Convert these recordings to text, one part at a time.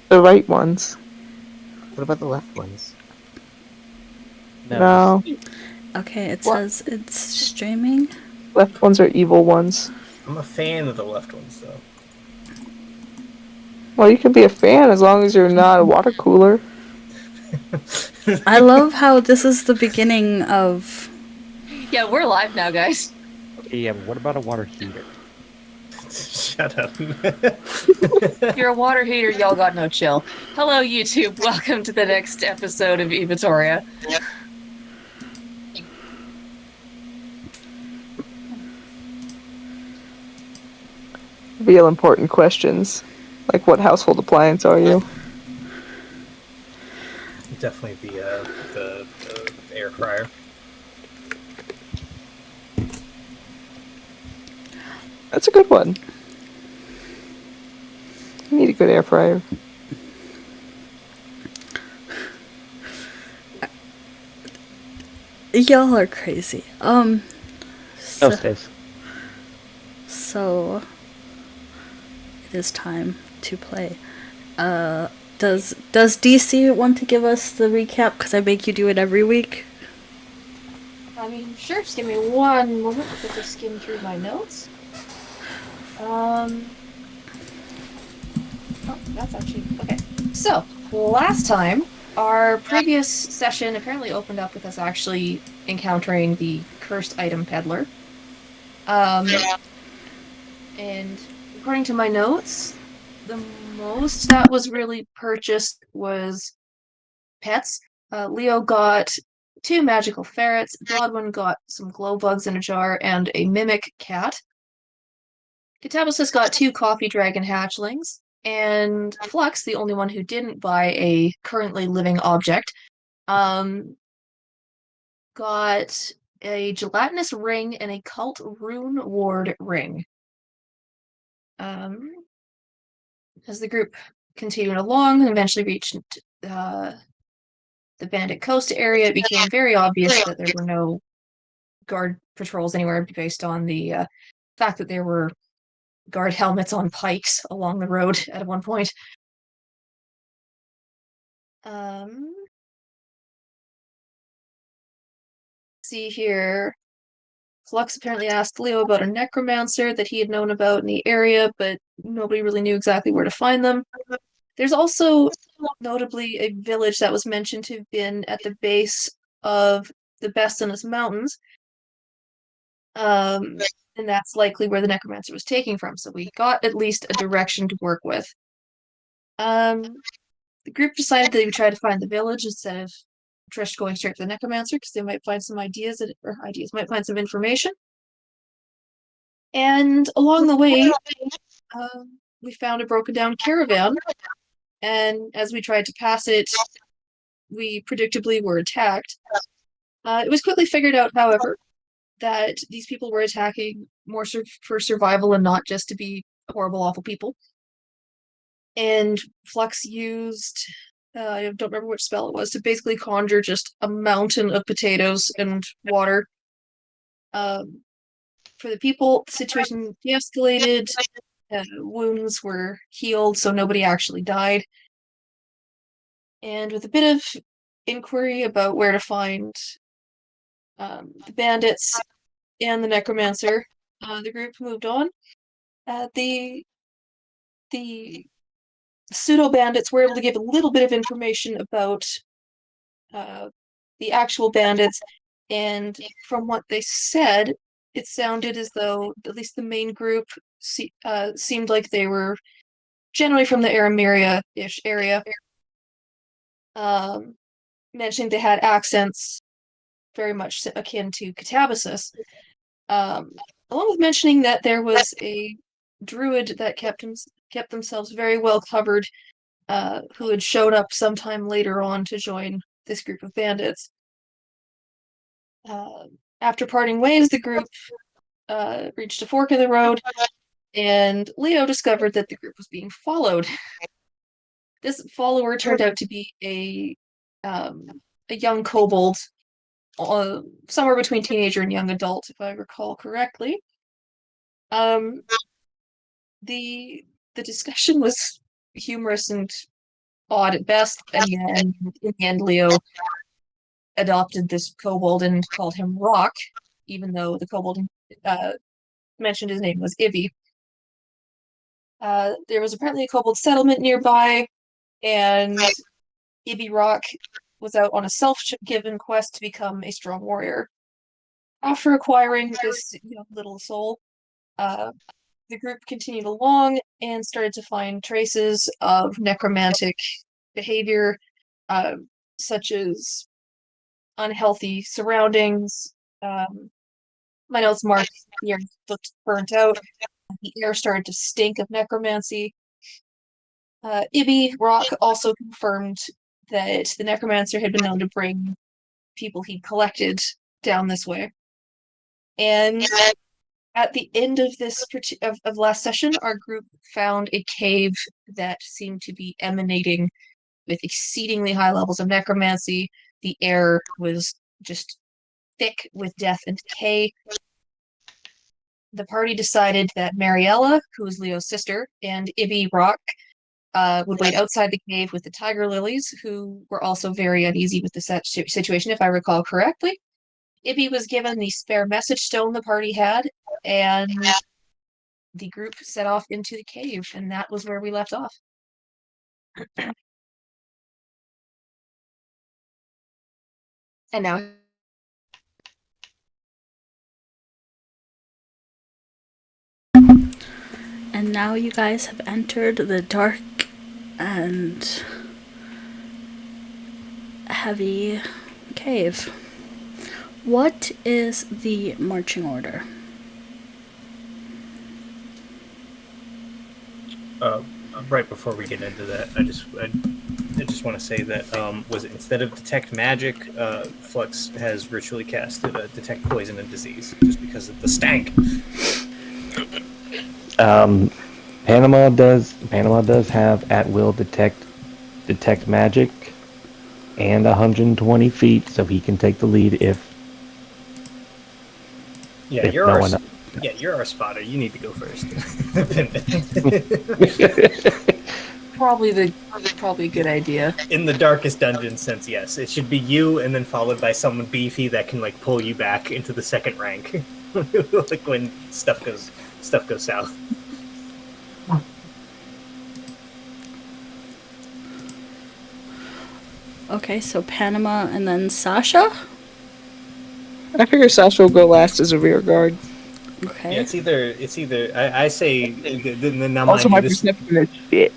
The right ones. What about the left ones? No. Okay, it What? says it's streaming. Left ones are evil ones. I'm a fan of the left ones, though. Well, you can be a fan as long as you're not a water cooler. I love how this is the beginning of... Yeah, we're live now, guys. Okay, yeah, but what about a water heater? Shut up. If you're a water heater, y'all got no chill. Hello, YouTube. Welcome to the next episode of Evatoria. Real important questions. Like, what household appliance are you? Definitely the air fryer. That's a good one. You need a good air fryer. Y'all are crazy. No, Stace. So it is time to play. Does DC want to give us the recap? Because I make you do it every week. I mean, sure. Just give me one moment to skim through my notes. Oh, that's actually okay. So last time, our previous session apparently opened up with us actually encountering the cursed item peddler. And according to my notes, the most that was really purchased was pets. Leo got 2 magical ferrets, Godwin got some glow bugs in a jar, and a mimic cat. Catabasis got 2 coffee dragon hatchlings, and Flux, the only one who didn't buy a currently living object, got a gelatinous ring and a cult rune ward ring. As the group continued along and eventually reached the Bandit Coast area, it became very obvious that there were no guard patrols anywhere based on the fact that there were guard helmets on pikes along the road at one point. See here. Flux apparently asked Leo about a necromancer that he had known about in the area, but nobody really knew exactly where to find them. There's also notably a village that was mentioned to have been at the base of the Bestinus Mountains. And that's likely where the necromancer was taking from, so we got at least a direction to work with. The group decided they would try to find the village instead of Trish going straight to the necromancer, because they might find some might find some information. And along the way, we found a broken down caravan, and as we tried to pass it, we predictably were attacked. It was quickly figured out, however, that these people were attacking more for survival and not just to be horrible, awful people. And Flux used, I don't remember which spell it was, to basically conjure just a mountain of potatoes and water. For the people, the situation de-escalated, wounds were healed, so nobody actually died. And with a bit of inquiry about where to find the bandits and the necromancer, the group moved on. The pseudo bandits were able to give a little bit of information about the actual bandits, and from what they said, it sounded as though at least the main group seemed like they were generally from the Arameria-ish area. Mentioning they had accents very much akin to Catabasis, along with mentioning that there was a druid that kept themselves very well covered, who had showed up sometime later on to join this group of bandits. After parting ways, the group reached a fork in the road, and Leo discovered that the group was being followed. This follower turned out to be a young kobold, somewhere between teenager and young adult, if I recall correctly. The discussion was humorous and odd at best. And in the end, Leo adopted this kobold and called him Rock, even though the kobold mentioned his name was Ivy. There was apparently a kobold settlement nearby, and Ivy Rock was out on a self-given quest to become a strong warrior. After acquiring this little soul, the group continued along and started to find traces of necromantic behavior, such as unhealthy surroundings. My notes mark the air looked burnt out. The air started to stink of necromancy. Ibby Rock also confirmed that the necromancer had been known to bring people he'd collected down this way. And at the end of this of last session, our group found a cave that seemed to be emanating with exceedingly high levels of necromancy. The air was just thick with death and decay. The party decided that Mariella, who is Leo's sister, and Ibby Rock would wait outside the cave with the tiger lilies, who were also very uneasy with the situation, if I recall correctly. Ibby was given the spare message stone the party had, and the group set off into the cave, and that was where we left off. And now And now you guys have entered the dark and heavy cave. What is the marching order? Right before we get into that, I just want to say that was it instead of detect magic, Flux has ritually casted detect poison and disease just because of the stank. Panama does have at will detect magic and 120 feet, so he can take the lead if you're our spotter. You need to go first. probably a good idea. In the darkest dungeon sense, yes, it should be you, and then followed by someone beefy that can like pull you back into the second rank, like when stuff goes south. Okay, so Panama and then Sasha? I figure Sasha will go last as a rear guard. Okay. Yeah, it's either I say now Also, mind my you, this, perception is shit.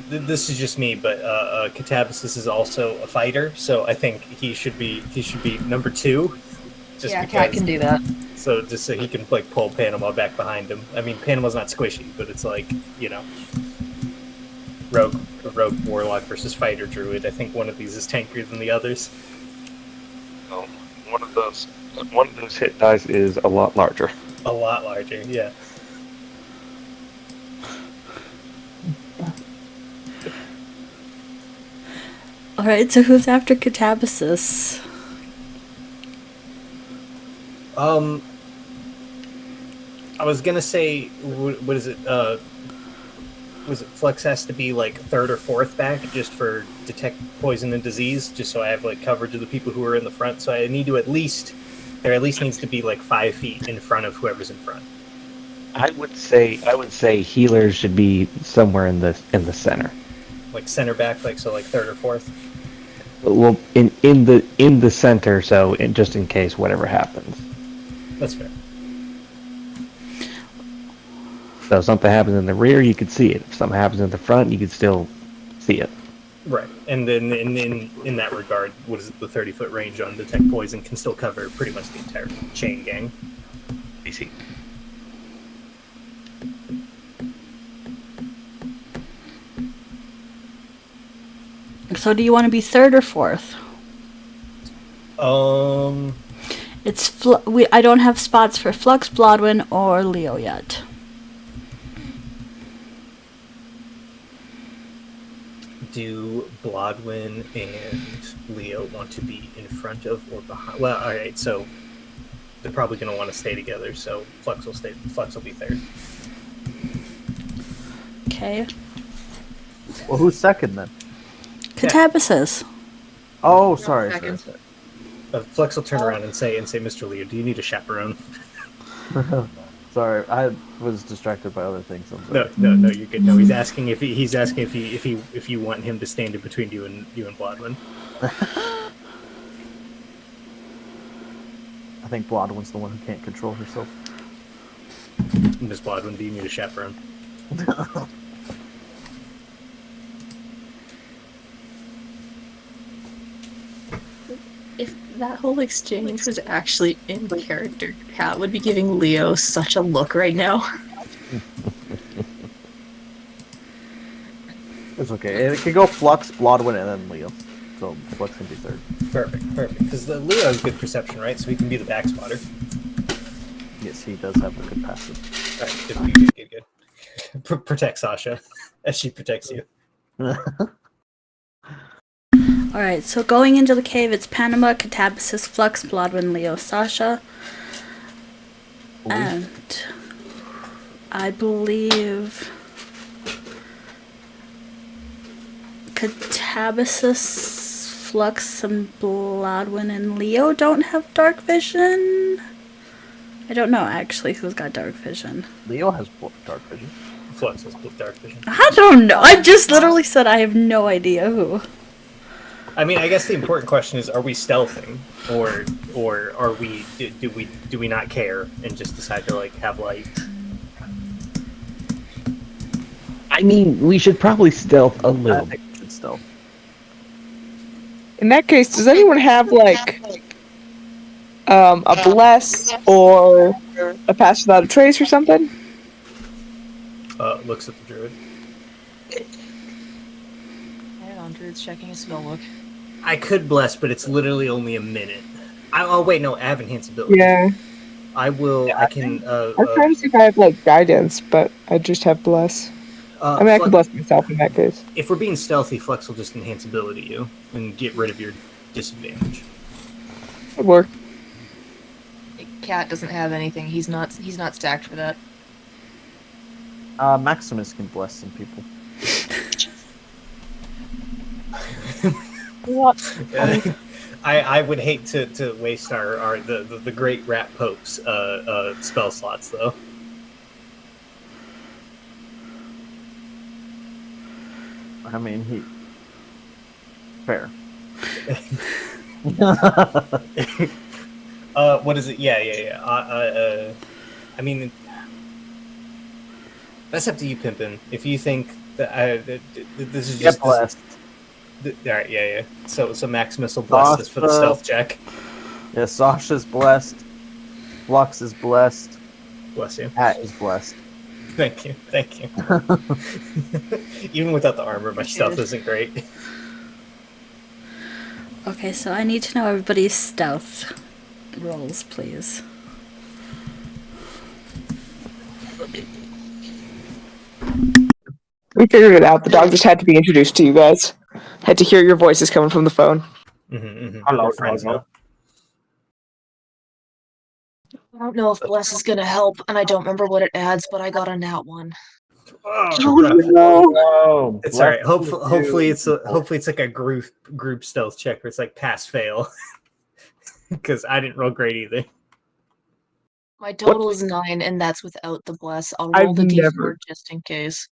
this is just me, but Catabasis is also a fighter, so I think he should be number 2. Just Yeah, because, Cat can do that. So just so he can like pull Panama back behind him. I mean, Panama's not squishy, but it's like rogue warlock versus fighter druid. I think one of these is tankier than the others. No, one of those hit dice is a lot larger. A lot larger, yeah. Alright, so who's after Catabasis? I was gonna say, what is it? Was it Flex has to be like 3rd or 4th back just for detect poison and disease, just so I have like coverage of the people who are in the front. So I need to at least needs to be like 5 feet in front of whoever's in front. I would say healers should be somewhere in the center. Like center back, like 3rd or 4th. Well, in the center, so just in case whatever happens. That's fair. So if something happens in the rear, you could see it. If something happens in the front, you could still see it. Right, and then in that regard, what is it? The 30-foot range on detect poison can still cover pretty much the entire chain gang. Easy. So do you want to be 3rd or 4th? It's I don't have spots for Flux, Blodwin, or Leo yet. Do Blodwin and Leo want to be in front of or behind? Well, all right. So they're probably going to want to stay together. So Flux will be 3rd. Okay. Well, who's second then? Catabasis. Oh, sorry. Second. Flex will turn around and say, Mr. Leo, do you need a chaperone? Sorry, I was distracted by other things. I'm sorry. No, you're good. No, he's asking if you want him to stand in between you and Blodwin. I think Blodwin's the one who can't control herself. Miss Blodwin, do you need a chaperone? If that whole exchange was actually in character, Kat would be giving Leo such a look right now. It's okay. It could go Flux, Blodwin, and then Leo. So Flux can be third. Perfect. Because Leo has good perception, right? So he can be the back spotter. Yes, he does have a good passive. All right, good. Protect Sasha as she protects you. Alright, so going into the cave, it's Panama, Catabasis, Flux, Blodwin, Leo, Sasha. And I believe Catabasis, Flux, and Blodwin and Leo don't have dark vision. I don't know actually who's got dark vision. Leo has dark vision. Flux has dark vision. I don't know. I just literally said I have no idea who. I mean, I guess the important question is: are we stealthing, or are we? Do we not care and just decide to like have light? I mean, we should probably stealth a I little. think we should stealth. In that case, does anyone have like a bless or a pass without a trace or something? Looks at the druid. Hang on, Druid's checking his spell book. I could bless, but it's literally only a minute. Oh wait, no, I have enhanced ability. Yeah. I will. Yeah, I can. I'm trying to see if I have like guidance, but I just have bless. I mean, I can bless myself in that case. If we're being stealthy, Flex will just enhance ability you and get rid of your disadvantage. It'd work. Cat doesn't have anything. He's not stacked for that. Maximus can bless some people. I would hate to waste our the great Rat Pope's spell slots though. I mean, fair. What is it? Yeah. I mean, that's up to you, Pimpin. If you think that this is just blessed. All right, yeah. So Maximus will bless this for the stealth check. Yeah, Sasha's blessed. Flux is blessed. Bless you. Pat is blessed. Thank you. Even without the armor, my stealth isn't great. Okay, so I need to know everybody's stealth rolls, please. We figured it out. The dog just had to be introduced to you guys. Had to hear your voices coming from the phone. Hello, We're friends hello. now. I don't know if bless is gonna help, and I don't remember what it adds, but I got a nat one. Oh, It's all right. Hopefully it's like a group stealth check where it's like pass fail. Because I didn't roll great either. My total is 9, and that's without the bless. I'll I've roll the d4 never- just in case.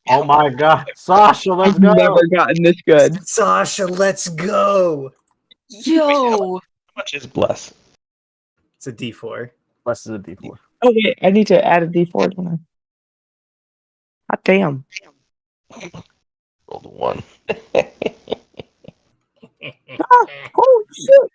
Oh my god. Sasha, let's I've go! never gotten this good. Sasha, let's go. Yo! How much is bless? It's a D4. Bless is a d4. Oh wait, I need to add a D4, don't I? God damn. Roll the 1. Oh shit!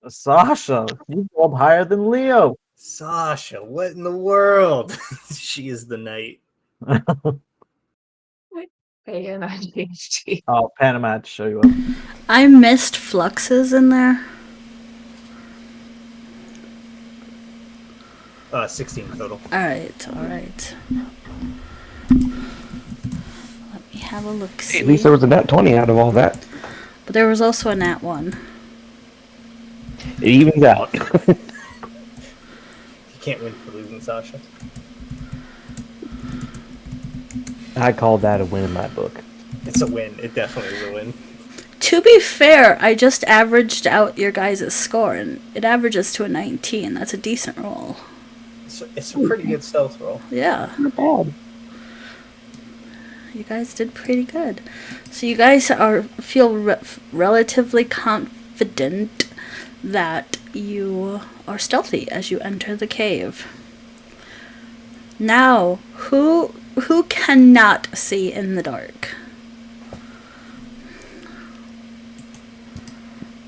Sasha, you rolled higher than Leo. Sasha, what in the world? She is the knight. ANIHT. Oh, Panama had to show you up. I missed fluxes in there. 16 total. Alright. Let me have a look. Hey, at least there was a nat 20 out of all that. But there was also a nat 1. It evens out. You can't win for losing, Sasha. I call that a win in my book. It's a win. It definitely is a win. To be fair, I just averaged out your guys' score, and it averages to a 19. That's a decent roll. It's a pretty good stealth roll. Yeah, Not bad. you guys did pretty good. So you guys feel relatively confident that you are stealthy as you enter the cave. Now, who cannot see in the dark?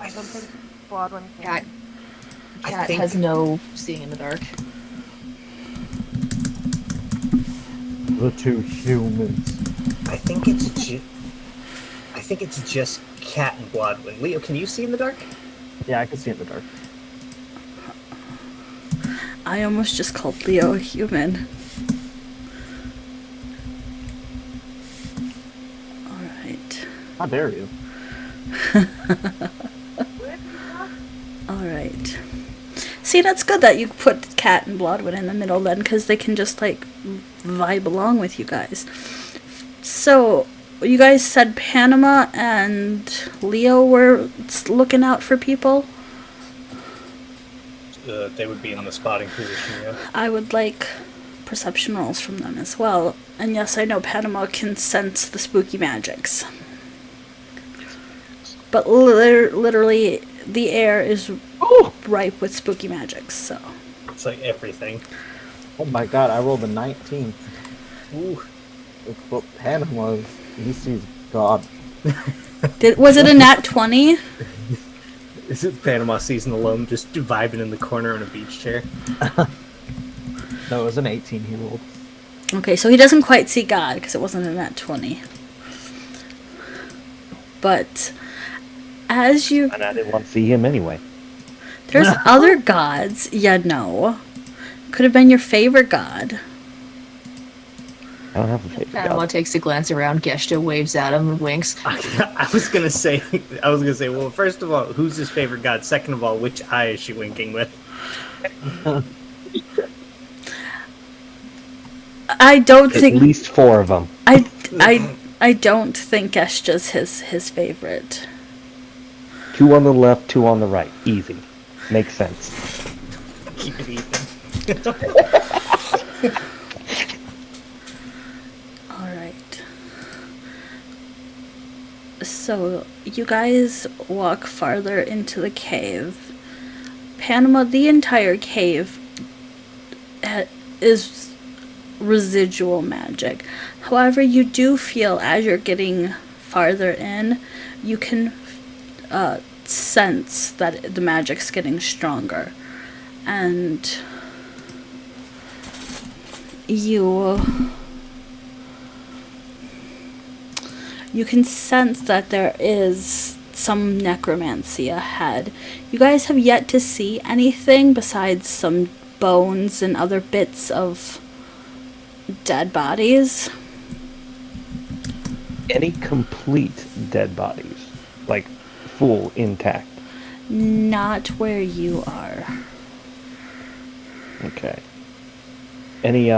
I don't think Baldwin Cat, can. cat think- has no seeing in the dark. The two humans. I think it's just Cat and Bloodwind. Leo, can you see in the dark? Yeah, I can see in the dark. I almost just called Leo a human. Alright. How dare you? Alright. See, that's good that you put Cat and Bloodwood in the middle then, because they can just, like, vibe along with you guys. So, you guys said Panama and Leo were looking out for people? They would be in the spotting position, yeah. I would like perception rolls from them as well. And yes, I know Panama can sense the spooky magics. But literally, the air is ripe with spooky magics, so. It's like everything. Oh my god, I rolled a 19. Ooh. But Panama, he sees God. Was it a nat 20? Is it Panama season alone, just vibing in the corner on a beach chair? No, it was an 18 he rolled. Okay, so he doesn't quite see God, because it wasn't a nat 20. But, as you... And I didn't want to see him anyway. There's other gods, yeah, no. Could have been your favorite god. I don't have a favorite Panama god. takes a glance around. Geshta waves at him and winks. I was gonna say, well, first of all, who's his favorite god? Second of all, which eye is she winking with? I don't At think... least 4 of them. I don't think Eshta's his favorite. 2 on the left, 2 on the right. Easy. Makes sense. Keep it even. Alright. So, you guys walk farther into the cave. Panama, the entire cave is residual magic. However, you do feel as you're getting farther in, you can sense that the magic's getting stronger. And you can sense that there is some necromancy ahead. You guys have yet to see anything besides some bones and other bits of dead bodies. Any complete dead bodies? Like, full intact? Not where you are. Okay. Any,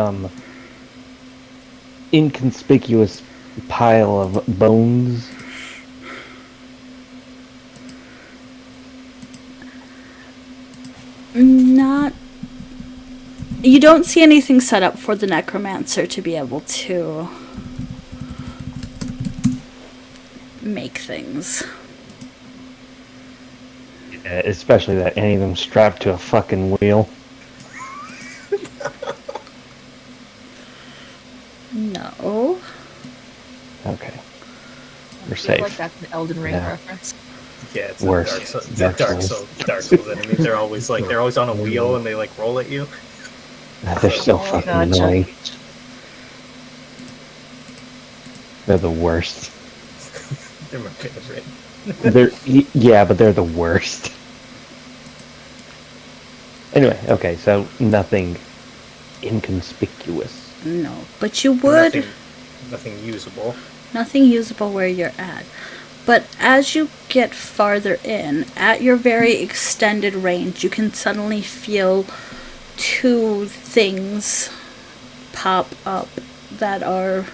inconspicuous pile of bones? Not... You don't see anything set up for the necromancer to be able to make things. Especially that any of them strapped to a fucking wheel. No. Okay. We're I feel safe. like that's an Elden Ring Yeah. reference. Yeah, it's Worse. Dark Souls enemies. They're always on a wheel and they like roll at you. They're so Oh, fucking gotcha. annoying. They're the worst. They're my favorite. Yeah, but they're the worst. Anyway, okay, so nothing inconspicuous. No. But you would... Nothing usable. Nothing usable where you're at. But as you get farther in, at your very extended range, you can suddenly feel 2 things pop up that are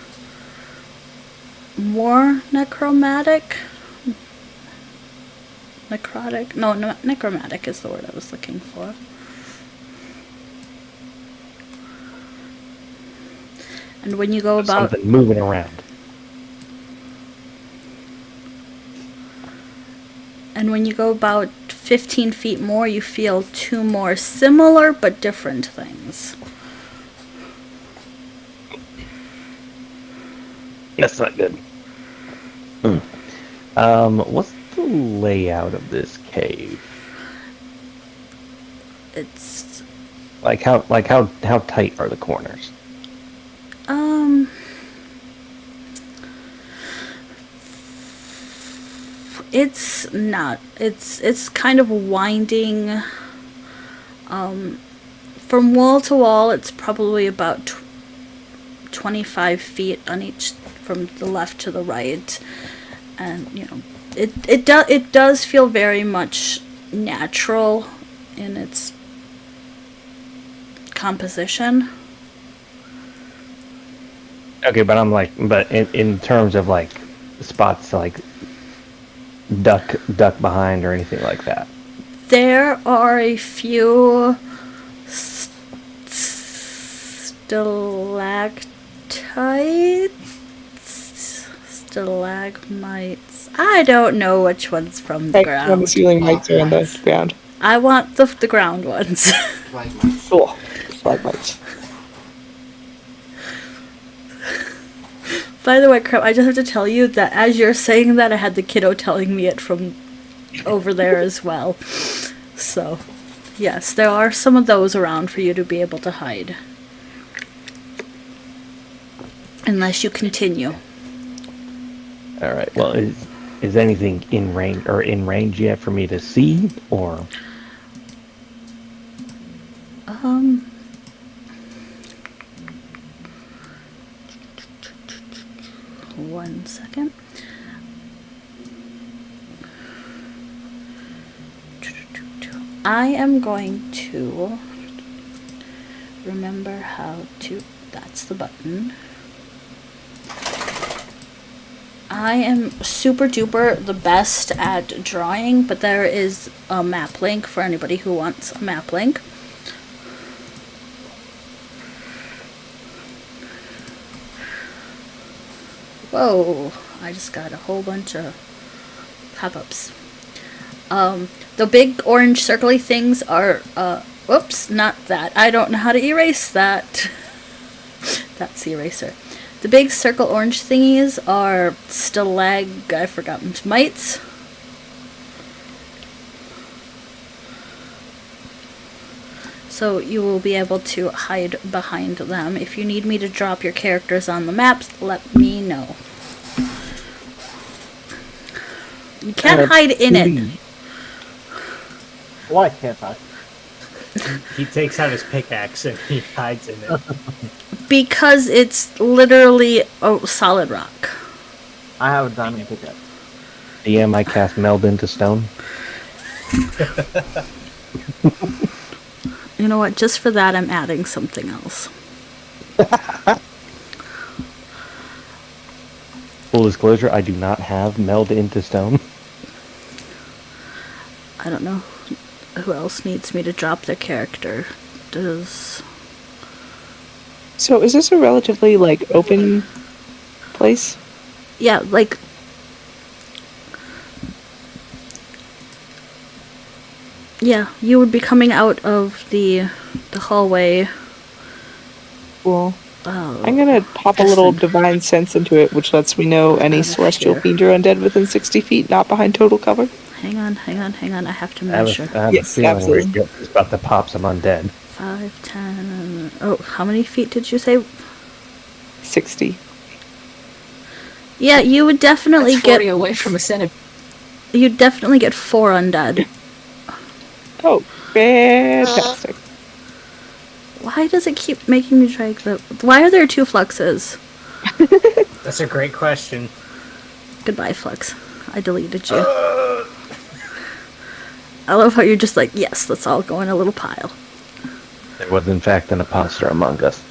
more necromantic. Necrotic? No, necromantic is the word I was looking for. And when you go about... Something moving around. And when you go about 15 feet more, you feel two more similar but different things. That's not good. What's the layout of this cave? It's How tight are the corners? It's not. It's kind of winding. From wall to wall, it's probably about 25 feet on each, from the left to the right, and it does feel very much natural in its composition. Okay, but in terms of like spots to like duck behind or anything like that. There are a few stalagmites. I don't know which one's from the On the ground. ceiling mics are on the ground. I want the ground ones. Cool. Stalagmites. By the way, Crap, I just have to tell you that as you're saying that, I had the kiddo telling me it from over there as well. So, yes, there are some of those around for you to be able to hide. Unless you continue. All right. Well, is anything in range yet for me to see, or? One second. I am going to remember how to... That's the button. I am super duper the best at drawing, but there is a map link for anybody who wants a map link. Whoa, I just got a whole bunch of pop-ups. The big orange circly things are, whoops, not that. I don't know how to erase that. That's the eraser. The big circle orange thingies are I forgot, mites. So you will be able to hide behind them. If you need me to drop your characters on the maps, let me know. You can't hide in it. Why can't I? He takes out his pickaxe and he hides in it. Because it's literally a solid rock. I have a diamond pickaxe. DM, I cast meld into stone. You know what? Just for that, I'm adding something else. Full disclosure, I do not have meld into stone. I don't know who else needs me to drop their character. So is this a relatively, like, open place? Yeah, like... Yeah, you would be coming out of the hallway. Cool. Oh, I'm gonna pop a little divine sense into it, which lets me know any celestial here. fiend or undead within 60 feet, not behind total cover. hang on. I have to I have measure. a Yes, feeling absolutely. we're just about to pop some undead. 5, 10... Oh, how many feet did you say? 60. Yeah, you would definitely That's 40 away from a centipede. You'd definitely get 4 undead. Oh, fantastic. Why does it keep making me drag the... Why are there 2 fluxes? That's a great question. Goodbye, Flux. I deleted you. I love how you're just like, yes, let's all go in a little pile. There was in fact an imposter among us.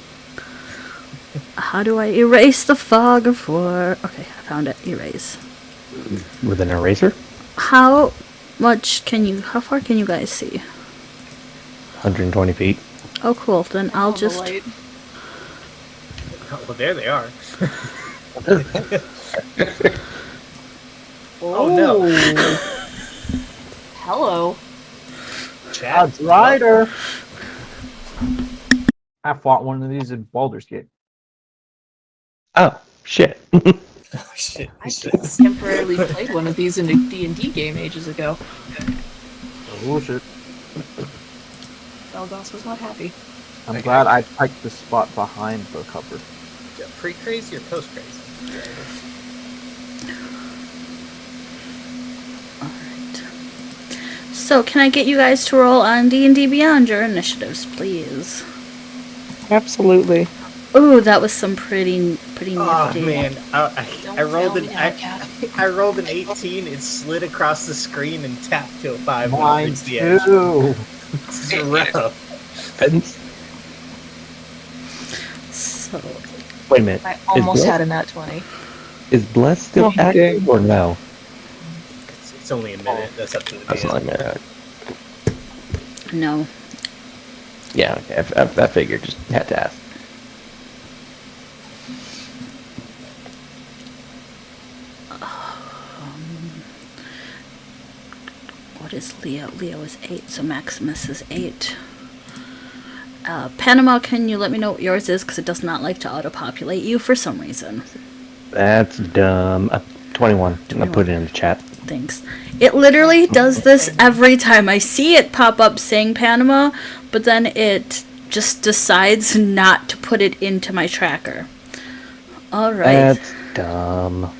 How do I erase the fog of war? Okay, I found it. Erase. With an eraser? How far can you guys see? 120 feet. Oh, cool. Then I'll On the just. light. Well, there they are. Oh no. Hello. Chat. Odds Rider. I fought one of these in Baldur's Gate. Oh, shit. Oh, shit. I just temporarily played one of these in a D&D game ages ago. Oh shit. Belgos was not happy. I'm glad I piked the spot behind the cover. Yeah, pre-crazy or post-crazy? Alright. So, can I get you guys to roll on D&D Beyond your initiatives, please? Absolutely. Ooh, that was some pretty nifty. Oh man, I Don't rolled tell an me now, Cat. I rolled an 18. It slid across the screen and tapped to a 5 when it Mine reached the edge. too. It's rough. So, Wait a minute. I almost Is had a nat 20. Is Bless still Oh, active dang. or no? It's only a minute. That's up to the That's DM. not a minute. no. Yeah, okay. I figured. Just had to ask. What is Leo? Leo is 8, so Maximus is 8. Panama, can you let me know what yours is? Because it does not like to auto-populate you for some reason. That's dumb. 21. I'll put it in the chat. Thanks. It literally does this every time. I see it pop up saying Panama, but then it just decides not to put it into my tracker. Alright. That's dumb.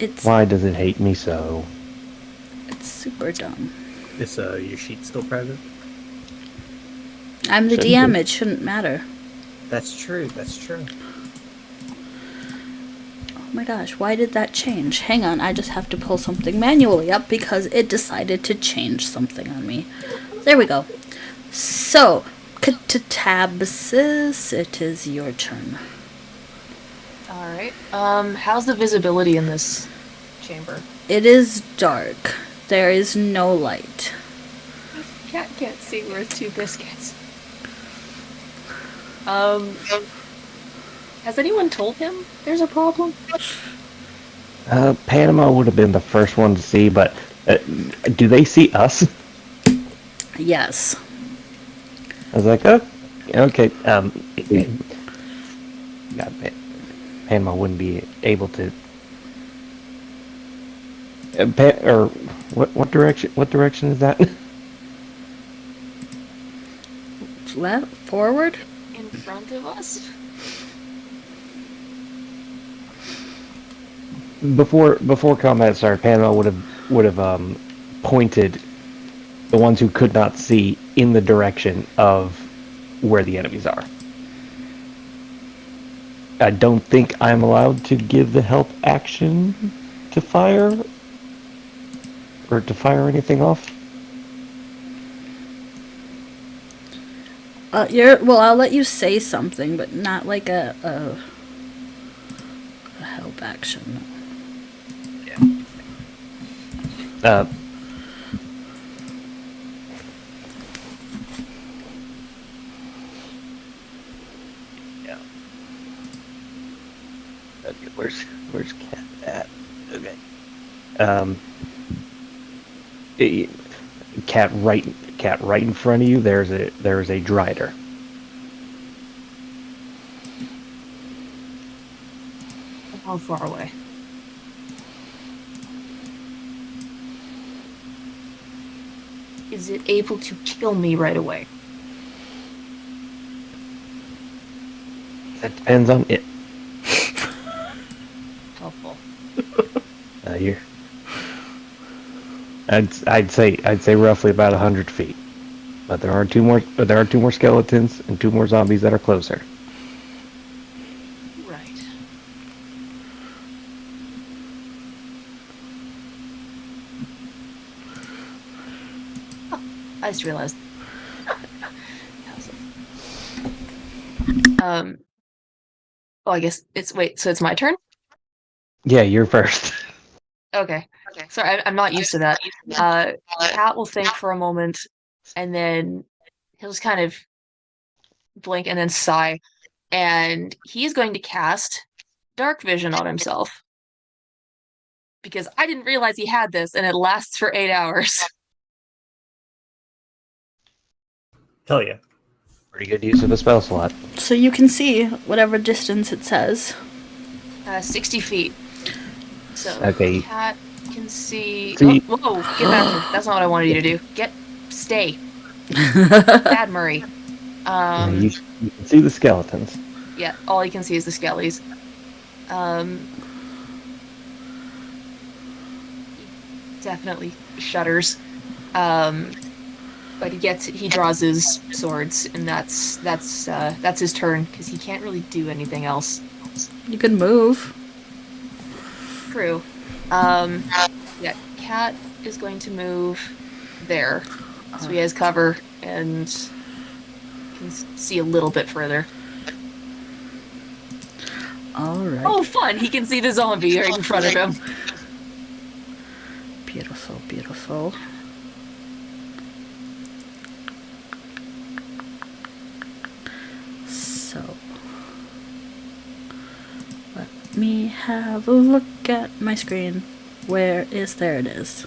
It's Why does it hate me so? super dumb. Is your sheet still private? I'm the Shouldn't DM, be. it shouldn't matter. That's true. That's true. Oh my gosh, why did that change? Hang on, I just have to pull something manually up because it decided to change something on me. There we go. So, Catabsis, it is your turn. Alright. How's the visibility in this chamber? It is dark. There is no light. Cat can't see worth 2 biscuits. Has anyone told him there's a problem? Panama would have been the first one to see, but do they see us? Yes. I was like, oh, okay. God, Panama wouldn't be able to. Or what direction? What direction is that? Left? Forward? In front of us? Before combat started, Panama would have pointed the ones who could not see in the direction of where the enemies are. I don't think I'm allowed to give the help action to fire or to fire anything off. Well, I'll let you say something, but not like a help action. Uh, yeah. Okay, where's Cat at? Okay. Cat right in front of you. There's a Drider. How far away? Is it able to kill me right away? That depends on it. Helpful. You're. I'd say roughly about 100 feet, but there are two more skeletons and 2 more zombies that are closer. Right. Oh, I just realized. Oh, I guess it's wait. So it's my turn. Yeah, you're first. Okay. Sorry, I'm not used to that. Cat will think for a moment, and then he'll just kind of blink and then sigh, and he's going to cast Dark Vision on himself because I didn't realize he had this, and it lasts for 8 hours. Hell yeah. Pretty good use of a spell slot. So you can see whatever distance it says. 60 feet. So Okay. Cat can see. See- Oh, whoa! Get back here. That's not what I wanted you to do. Stay. Bad Murray. You can see the skeletons. Yeah, all you can see is the skellies. He definitely shudders. But he draws his swords, and that's his turn because he can't really do anything else. You can move. True. Yeah, Cat is going to move there, so he has cover and can see a little bit further. Alright. Oh, fun! He can see the zombie right in front of him. Beautiful, beautiful. So, let me have a look at my screen. There it is.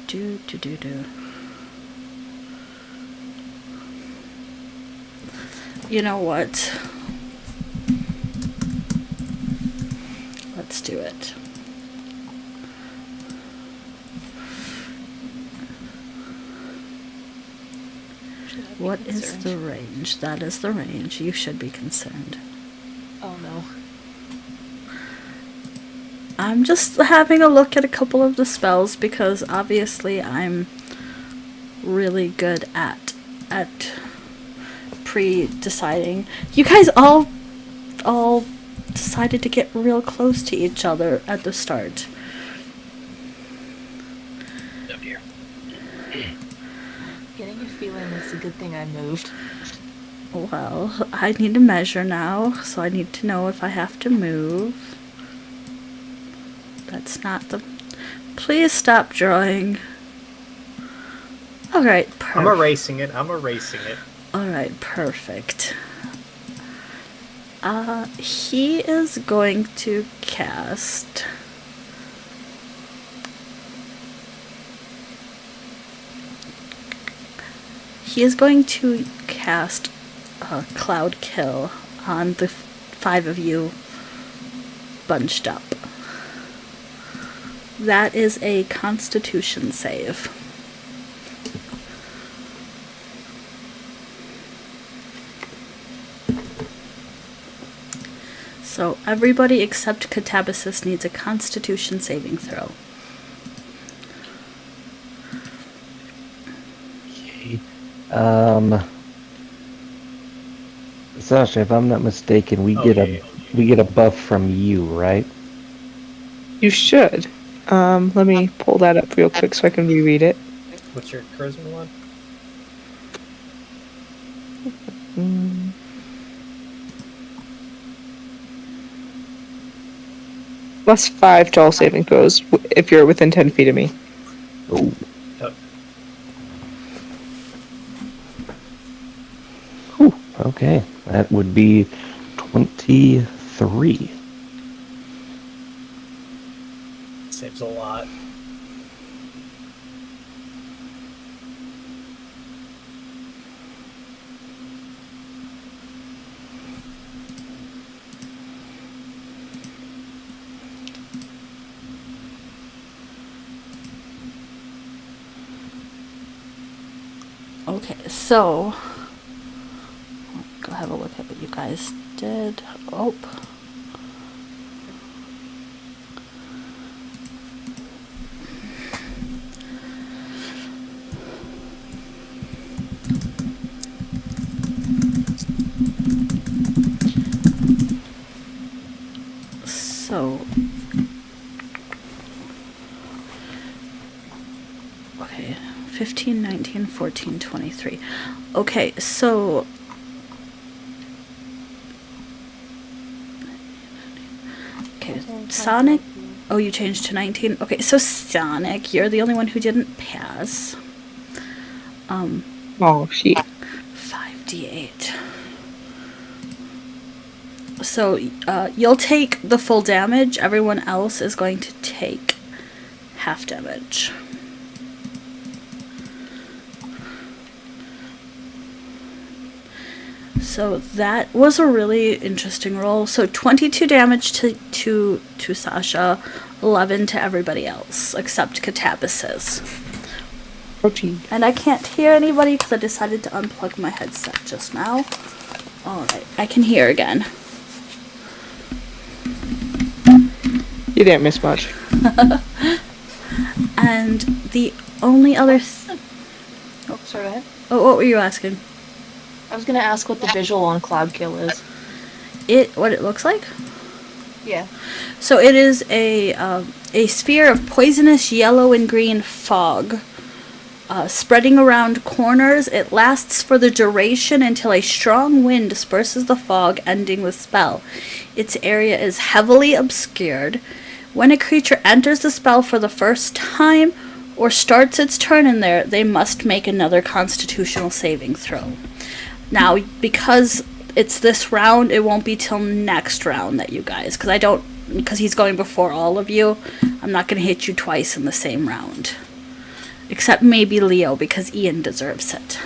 Do. You know what? Let's do it. What is the range? That is the range. You should be concerned. Oh no. I'm just having a look at a couple of the spells because obviously I'm really good at pre-deciding. You guys all decided to get real close to each other at the start. Oh dear. Getting a feeling it's a good thing I moved. Well, I need to measure now, so I need to know if I have to move. That's not the... Please stop drawing. Alright, perfect. I'm erasing it. Alright, perfect. He is going to cast... He is going to cast Cloud Kill on the 5 of you bunched up. That is a Constitution save. So everybody except Catabasis needs a Constitution saving throw. Okay. Sasha, if I'm not mistaken, we get a buff from you, right? You should. Let me pull that up real quick so I can reread it. What's your charisma one? +5 to all saving throws if you're within 10 feet of me. Oh. Whew, okay. That would be 23. Saves a lot. Okay, so... Go have a look at what you guys did. Oh. So... Okay, 15, 19, 13, 14, 23. Okay, so... Okay, Sonic... Oh, you changed to 19? Okay, so Sonic, you're the only one who didn't pass. Oh, shit. 5d8. So, you'll take the full damage. Everyone else is going to take half damage. So that was a really interesting roll. So 22 damage to Sasha, 11 to everybody else except Catabasis. Protein. And I can't hear anybody because I decided to unplug my headset just now. Alright, I can hear again. You didn't miss much. And the only other... Oh, sorry, go ahead. Oh, what were you asking? I was gonna ask what the visual on Cloud Kill is. What it looks like? Yeah. So it is a sphere of poisonous yellow and green fog. Spreading around corners, it lasts for the duration until a strong wind disperses the fog, ending the spell. Its area is heavily obscured. When a creature enters the spell for the first time or starts its turn in there, they must make another Constitutional saving throw. Now, because it's this round, it won't be till next round that you guys, because he's going before all of you, I'm not going to hit you twice in the same round. Except maybe Leo, because Ian deserves it.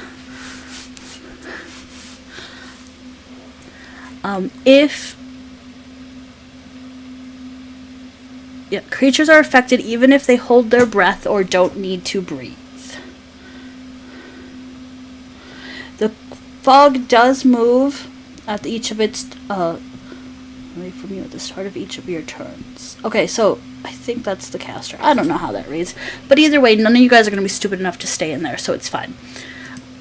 Creatures are affected even if they hold their breath or don't need to breathe. The fog does move at each of its away from you at the start of each of your turns. Okay, so I think that's the caster. I don't know how that reads, but either way, none of you guys are going to be stupid enough to stay in there, so it's fine.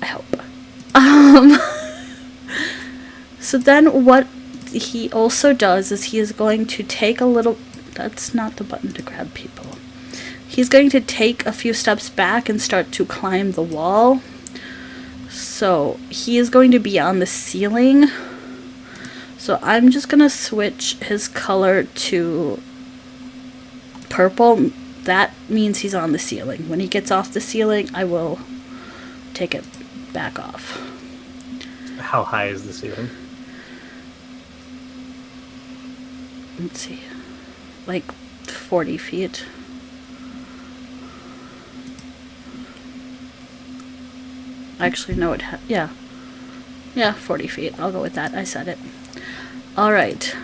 I hope. So then what he also does is he is going to take a little... That's not the button to grab people. He's going to take a few steps back and start to climb the wall. So he is going to be on the ceiling. So I'm just going to switch his color to purple. That means he's on the ceiling. When he gets off the ceiling, I will take it back off. How high is the ceiling? Let's see. Like 40 feet. Actually, no, yeah. Yeah, 40 feet. I'll go with that. I said it. Alright.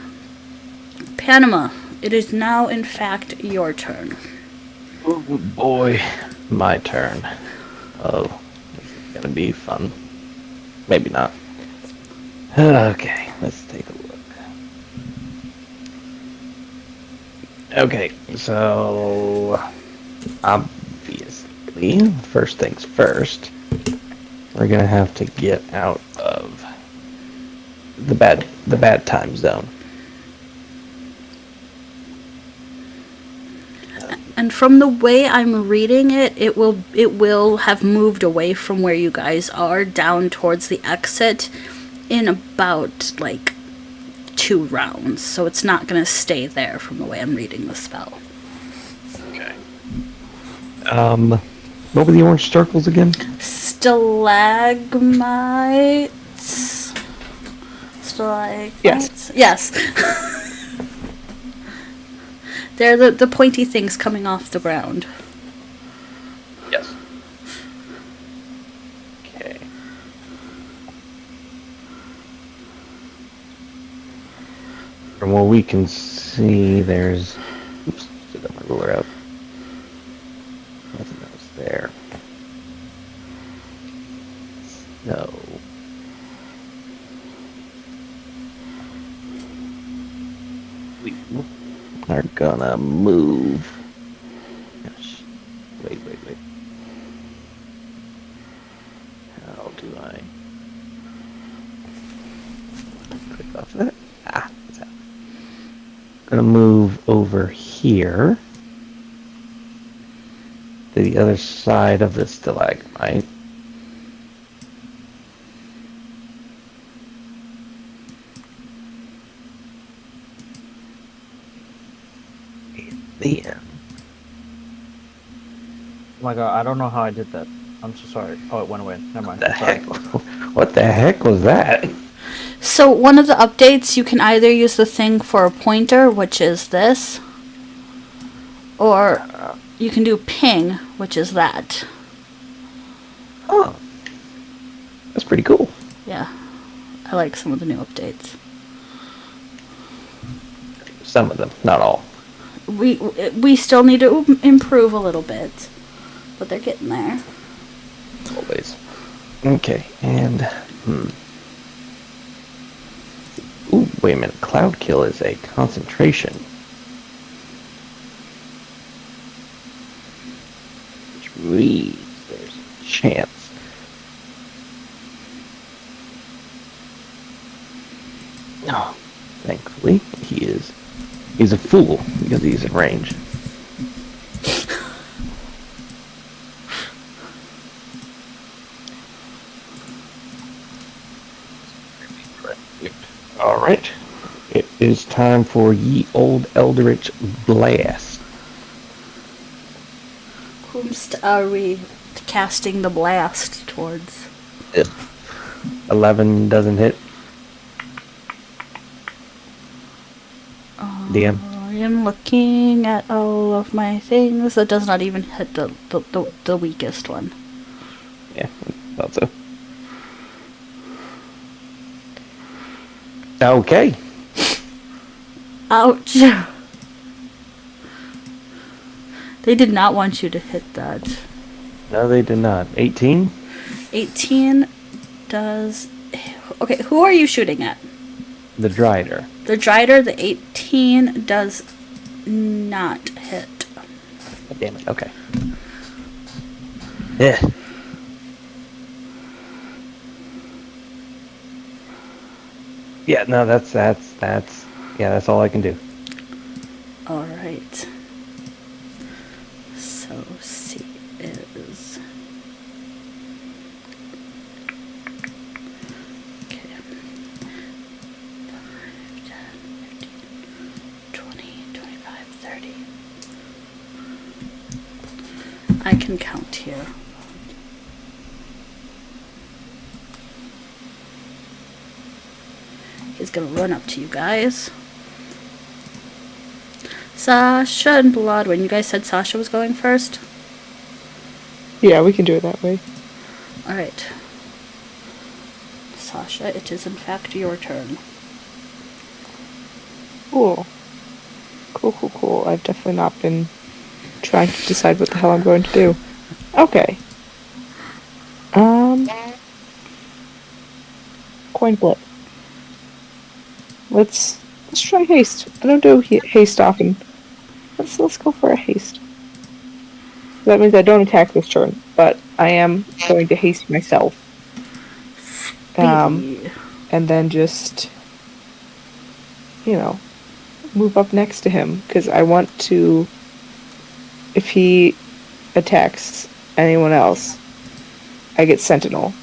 Panama, it is now, in fact, your turn. Oh boy, my turn. Oh, this is gonna be fun. Maybe not. Okay, let's take a look. Okay, so obviously, first things first, we're gonna have to get out of the bad time zone. And from the way I'm reading it, it will have moved away from where you guys are down towards the exit in about like 2 rounds. So it's not going to stay there from the way I'm reading the spell. Okay. What were the orange circles again? Stalagmites. Yes. Yes. They're the pointy things coming off the ground. Yes. Okay. From what we can see, there's... Oops, I got my ruler out. Nothing else there. So... we are gonna move... Gosh. Wait. How do I... click off that? It's out. Gonna move over here to the other side of the stalagmite. The Oh my god, I don't know how I did that. I'm so sorry. Oh, it went away. Never mind. the I'm sorry. heck? What the heck was that? So one of the updates, you can either use the thing for a pointer, which is this, or you can do ping, which is that. Oh, that's pretty cool. Yeah, I like some of the new updates. Some of them, not all. We still need to improve a little bit, but they're getting there. Always. Okay, and Ooh, wait a minute. Cloud kill is a concentration. Which means there's a chance. No, thankfully he's a fool because he's in range. All right. It is time for Ye Old Eldritch Blast. Whomst are we casting the blast towards? 11 doesn't hit. DM. I am looking at all of my things. That does not even hit the weakest one. Yeah, thought so. Okay. Ouch. They did not want you to hit that. No, they did not. 18? 18 does... Okay, who are you shooting at? The Drider. The Drider, the 18 does not hit. Oh, damn it. Okay. Yeah. Yeah, no, that's all I can do. Alright. So C is... Okay. 5, 10, 15, 20, 25, 30. I can count here. He's gonna run up to you guys. Sasha and Bloodwin. You guys said Sasha was going first? Yeah, we can do it that way. Alright. Sasha, it is in fact your turn. Cool. Cool. I've definitely not been trying to decide what the hell I'm going to do. Okay. Coin flip. Let's try haste. I don't do haste often. Let's go for a haste. That means I don't attack this turn, but I am going to haste myself. And then just, move up next to him, because I want to, if he attacks anyone else, I get Sentinel,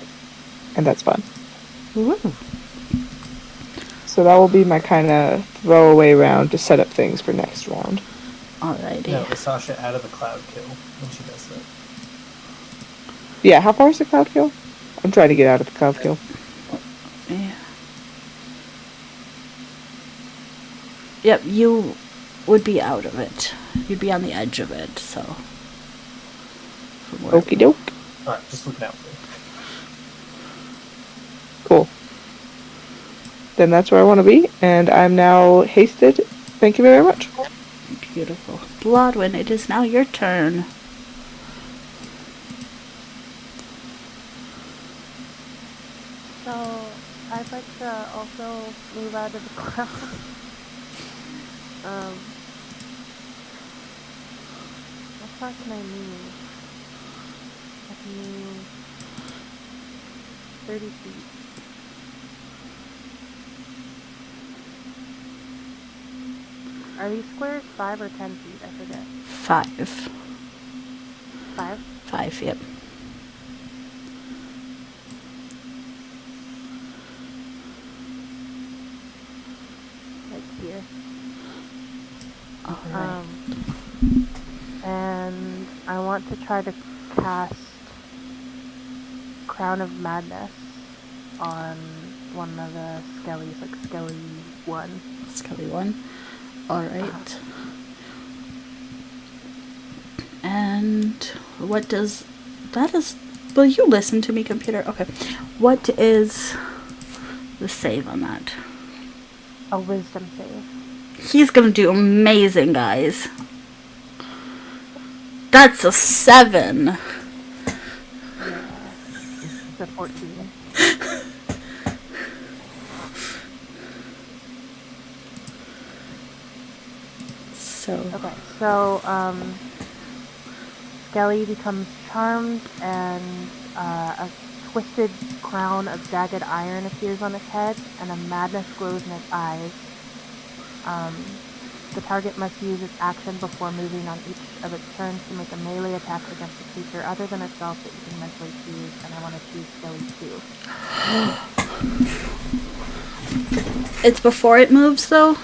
and that's fun. Ooh. So that will be my kind of throwaway round to set up things for next round. Alrighty. No, is Sasha out of the cloud kill when she does that? Yeah, how far is the cloud kill? I'm trying to get out of the cloud kill. Yeah. Yep, you would be out of it. You'd be on the edge of it, so. Okie doke. Alright, just looking out for you. Cool. Then that's where I want to be, and I'm now hasted. Thank you very much. Beautiful. Bloodwin, it is now your turn. So, I'd like to also move out of the cloud. How far can I move? I can move 30 feet. Are these squares 5 or 10 feet? I forget. 5. 5? 5, yep. Like here. Alright. I want to try to cast Crown of Madness on one of the Skellies, like Skelly 1. Skelly 1. Alright. And what does... That is... Will you listen to me, computer? Okay. What is the save on that? A wisdom save. He's gonna do amazing, guys. That's a 7. Yeah. It's a 14. So... Okay, so, Skelly becomes charmed, and a twisted crown of jagged iron appears on its head, and a madness glows in its eyes. The target must use its action before moving on each of its turns to make a melee attack against a creature other than itself that you can mentally choose, and I want to choose Skelly 2. It's before it moves, though?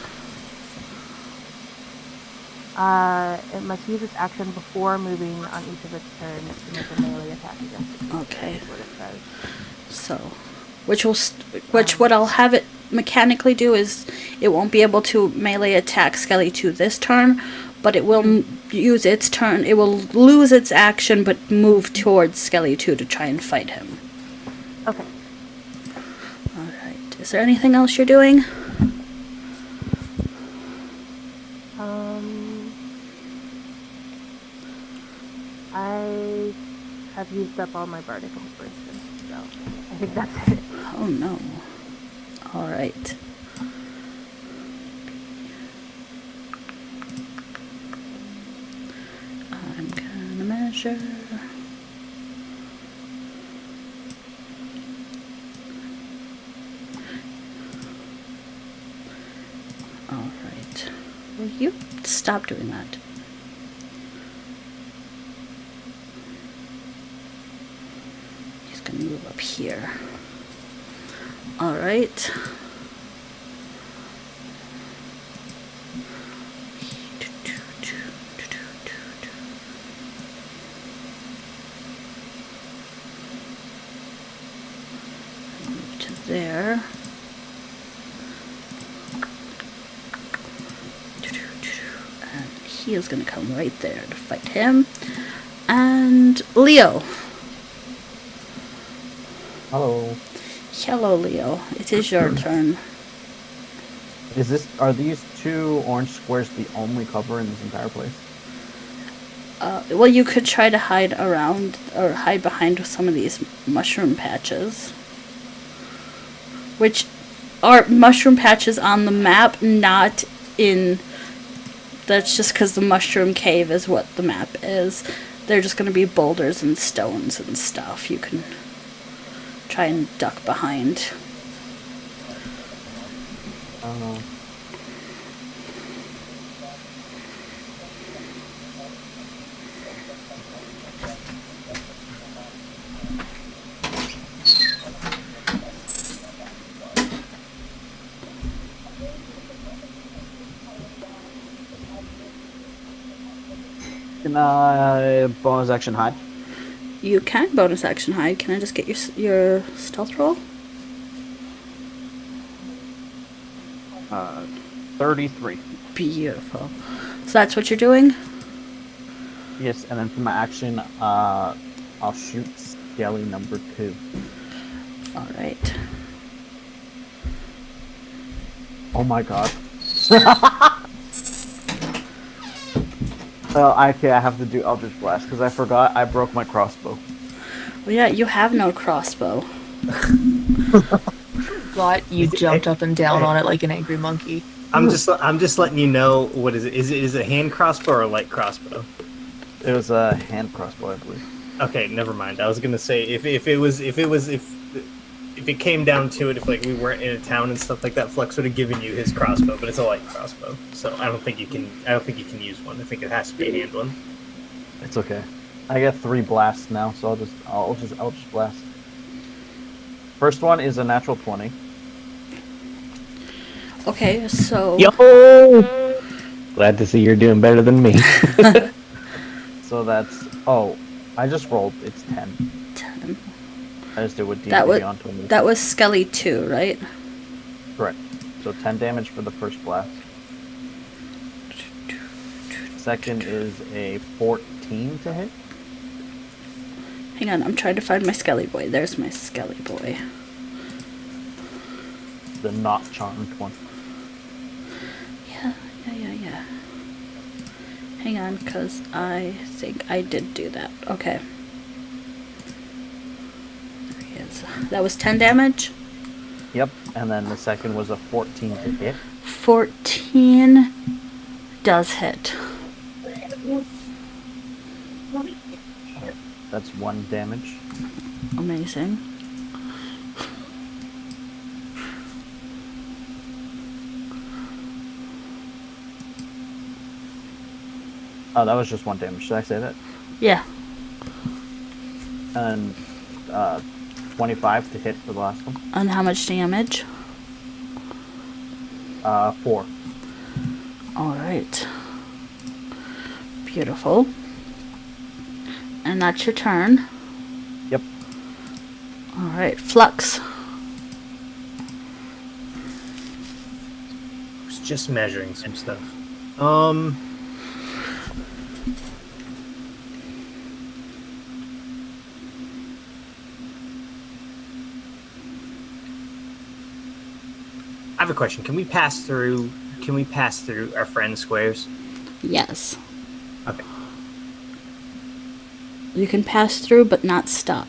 It must use its action before moving on each of its turns to make a melee attack against a creature. Okay. Is what it says. So, which what I'll have it mechanically do is it won't be able to melee attack Skelly 2 this turn, but it will use its turn. It will lose its action, but move towards Skelly 2 to try and fight him. Okay. All right. Is there anything else you're doing? I have used up all my bardic inspiration, so I think that's it. Oh no. All right. I'm gonna measure. All right. Will you stop doing that? He's gonna move up here. All right. Move to there. And he is going to come right there to fight him. And Leo. Hello. Hello, Leo. It is your turn. Are these 2 orange squares the only cover in this entire place? Well, you could try to hide around or hide behind some of these mushroom patches. Which are mushroom patches on the map, not in... That's just because the mushroom cave is what the map is. They're just going to be boulders and stones and stuff. You can try and duck behind. I don't know. Can I bonus action hide? You can bonus action hide. Can I just get your stealth roll? 33. Beautiful. So that's what you're doing? Yes, and then for my action, I'll shoot Skelly number 2. Alright. Oh my god. I have to do Eldritch Blast because I forgot I broke my crossbow. Well, yeah, you have no crossbow. But you jumped up and down on it like an angry monkey. I'm just letting you know. What is it? Is it a hand crossbow or a light crossbow? It was a hand crossbow, I believe. Okay, never mind. I was gonna say if it came down to it, if like we weren't in a town and stuff like that, Flex would have given you his crossbow, but it's a light crossbow, so I don't think you can use one. I think it has to be a hand one. It's okay. I got 3 blasts now, so I'll just blast. First one is a natural 20. Okay, so... Yo! Glad to see you're doing better than me. So that's... Oh, I just rolled. It's 10. 10. I just did what D&D That was Beyond told me to that do. was Skelly 2, right? Correct. So 10 damage for the first blast. Second is a 14 to hit. Hang on, I'm trying to find my Skelly boy. There's my Skelly boy. The not charmed one. Yeah. Hang on, because I think I did do that. Okay. There he is. That was 10 damage? Yep. And then the second was a 14 to hit. 14 does hit. That's 1 damage. Amazing. Oh, that was just 1 damage. Should I say that? Yeah. And 25 to hit for the last one. And how much damage? 4. Alright. Beautiful. And that's your turn. Yep. Alright, Flux. I was just measuring some stuff. I have a question. Can we pass through our friend squares? Yes. Okay. You can pass through, but not stop.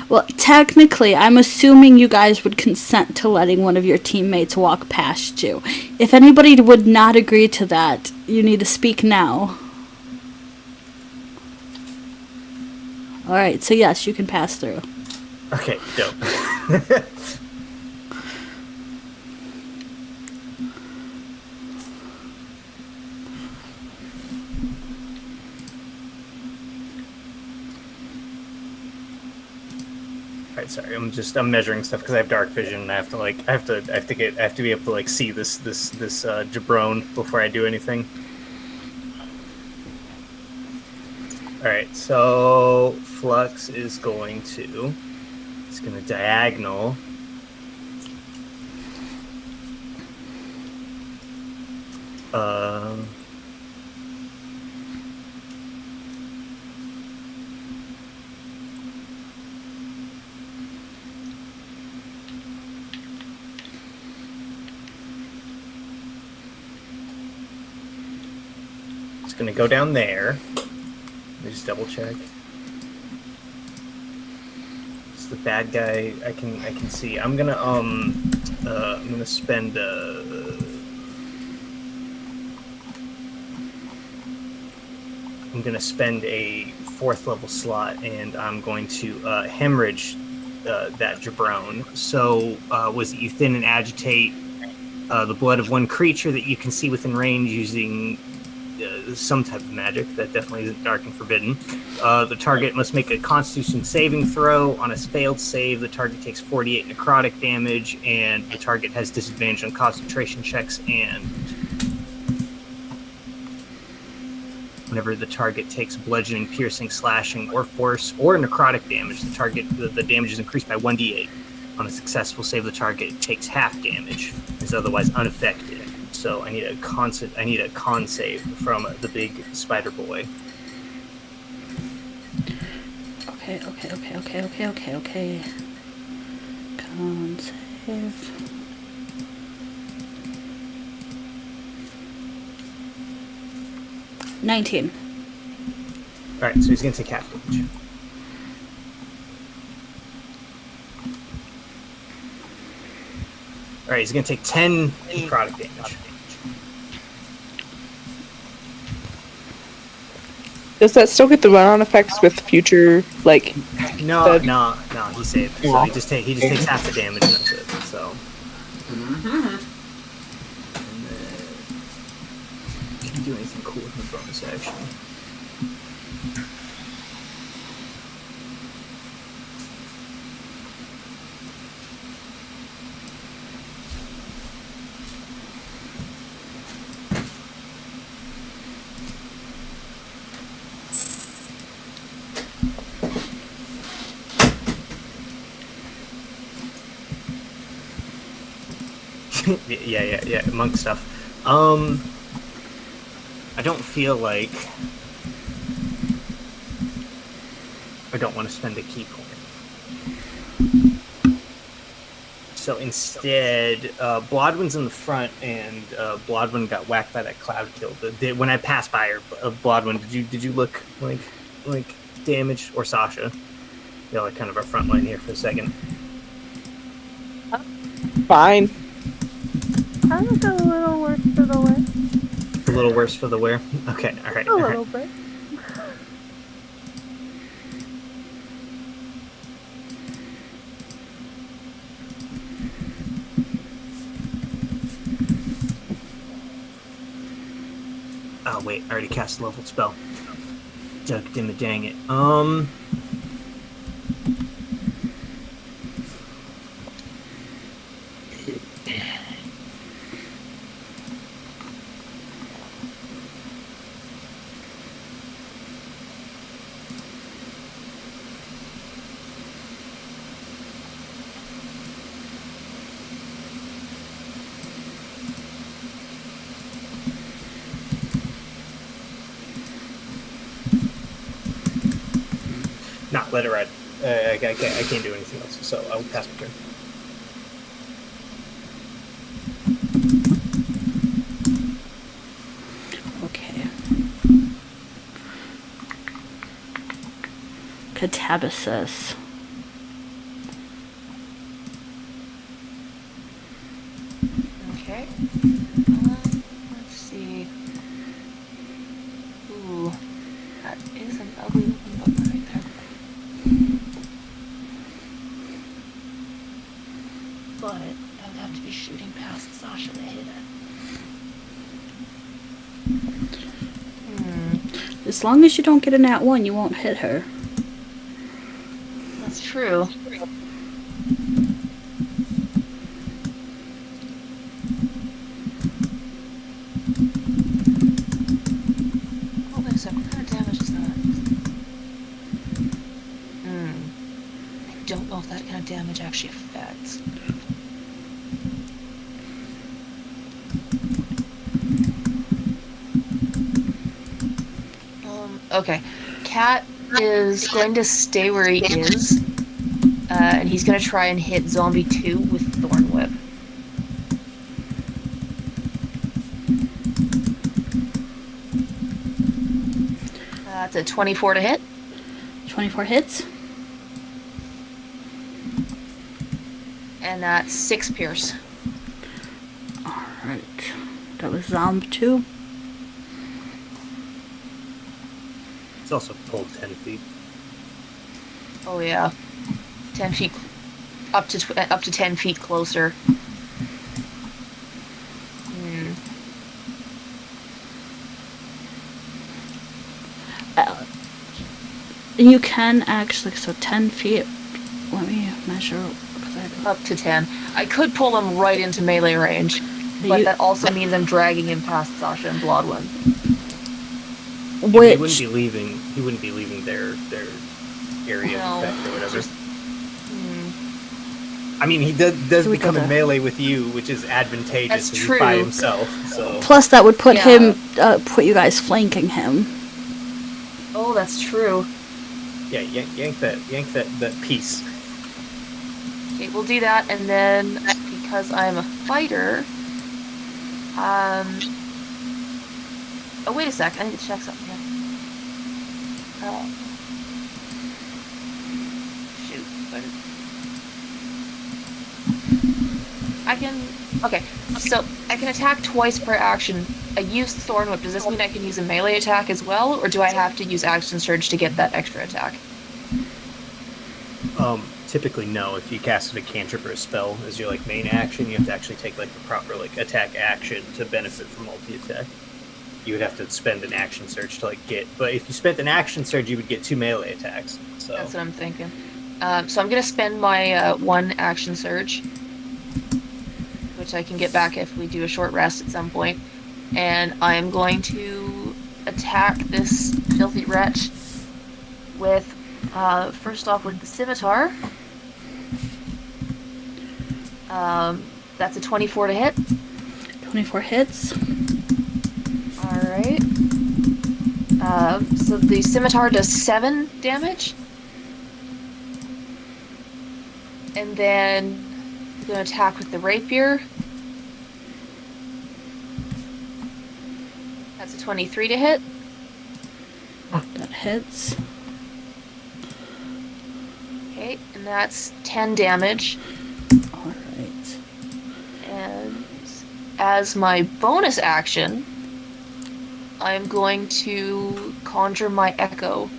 Well, technically, I'm assuming you guys would consent to letting one of your teammates walk past you. If anybody would not agree to that, you need to speak now. Alright, so yes, you can pass through. Okay, dope. Alright, sorry. I'm measuring stuff because I have dark vision and I have to be able to like see this jabron before I do anything. Alright, so Flux is going to diagonal. It's gonna go down there. Let me just double check. It's the bad guy. I can see. I'm gonna spend a 4th level slot, and I'm going to hemorrhage that jabron. So was it you thin and agitate the blood of one creature that you can see within range using some type of magic that definitely isn't dark and forbidden. The target must make a Constitution saving throw. On a failed save, the target takes 48 necrotic damage, and the target has disadvantage on concentration checks. And whenever the target takes bludgeoning, piercing, slashing, or force or necrotic damage, the damage is increased by 1d8. On a successful save, the target takes half damage, is otherwise unaffected. So I need a con save from the big spider boy. Okay. Con save. $19. Alright, so he's gonna take half damage. Alright, he's gonna take 10 necrotic damage. Does that still get the run-on effects with future, like... No, he saved. So he just takes half the damage and that's it. So. And then, can you do anything cool with my bonus action? yeah, monk stuff. I don't feel like I don't want to spend a key point. So instead, Blodwin's in the front, and Blodwin got whacked by that cloud kill. When I passed by her, Blodwin, did you look like damaged, or Sasha? Yeah, like kind of our front line here for a second. Fine. I look a little worse for the wear. A little worse for the wear. Okay, all right. A little bit. Oh wait, I already cast a level spell. Dang it. Not let it ride. I can't do anything else, so I'll pass my turn. Okay. Catabasis. Okay. Let's see. Ooh, that is an ugly looking button right there. But I would have to be shooting past Sasha to hit it. As long as you don't get a nat 1, you won't hit her. That's true. Oh, wait a sec. What kind of damage is that? I don't know if that kind of damage actually affects. Okay. Cat is going to stay where he is, and he's going to try and hit Zombie 2 with Thorn Whip. That's a 24 to hit. 24 hits. And that's 6 pierce. Alright. That was Zomb 2. It's also pulled 10 feet. Oh yeah, 10 feet, up to 10 feet closer. You can actually, so 10 feet. Let me measure. Up to 10. I could pull him right into melee range, but that also means I'm dragging him past Sasha and Blodwin. Which he wouldn't be leaving their area of effect or whatever. I mean, he does become in melee with you, which is advantageous. That's He's true. by himself. So plus that would put put you guys flanking him. Oh, that's true. Yeah, yank that piece. Okay, we'll do that, and then because I'm a fighter, oh wait a sec, I need to check something here. Shoot, I can. Okay, so I can attack twice per action. I used Thorn Whip. Does this mean I can use a melee attack as well, or do I have to use Action Surge to get that extra attack? Typically no. If you casted a cantrip or a spell as your main action, you have to actually take the proper attack action to benefit from multi-attack. You would have to spend an action surge to get. But if you spent an action surge, you would get 2 melee attacks. So that's what I'm thinking. So I'm gonna spend my 1 action surge, which I can get back if we do a short rest at some point, and I'm going to attack this filthy wretch with first off with the scimitar. That's a 24 to hit. 24 hits. Alright. So the scimitar does 7 damage. And then I'm going to attack with the rapier. That's a 23 to hit. That hits. Okay, and that's 10 damage. Alright. And as my bonus action, I'm going to conjure my echo.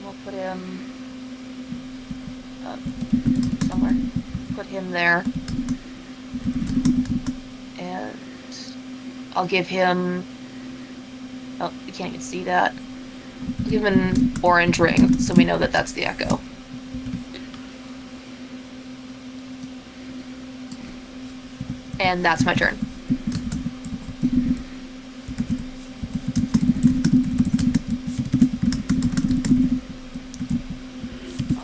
We'll put him somewhere. Put him there. And I'll give him... Oh, you can't even see that. I'll give him an orange ring, so we know that that's the echo. And that's my turn.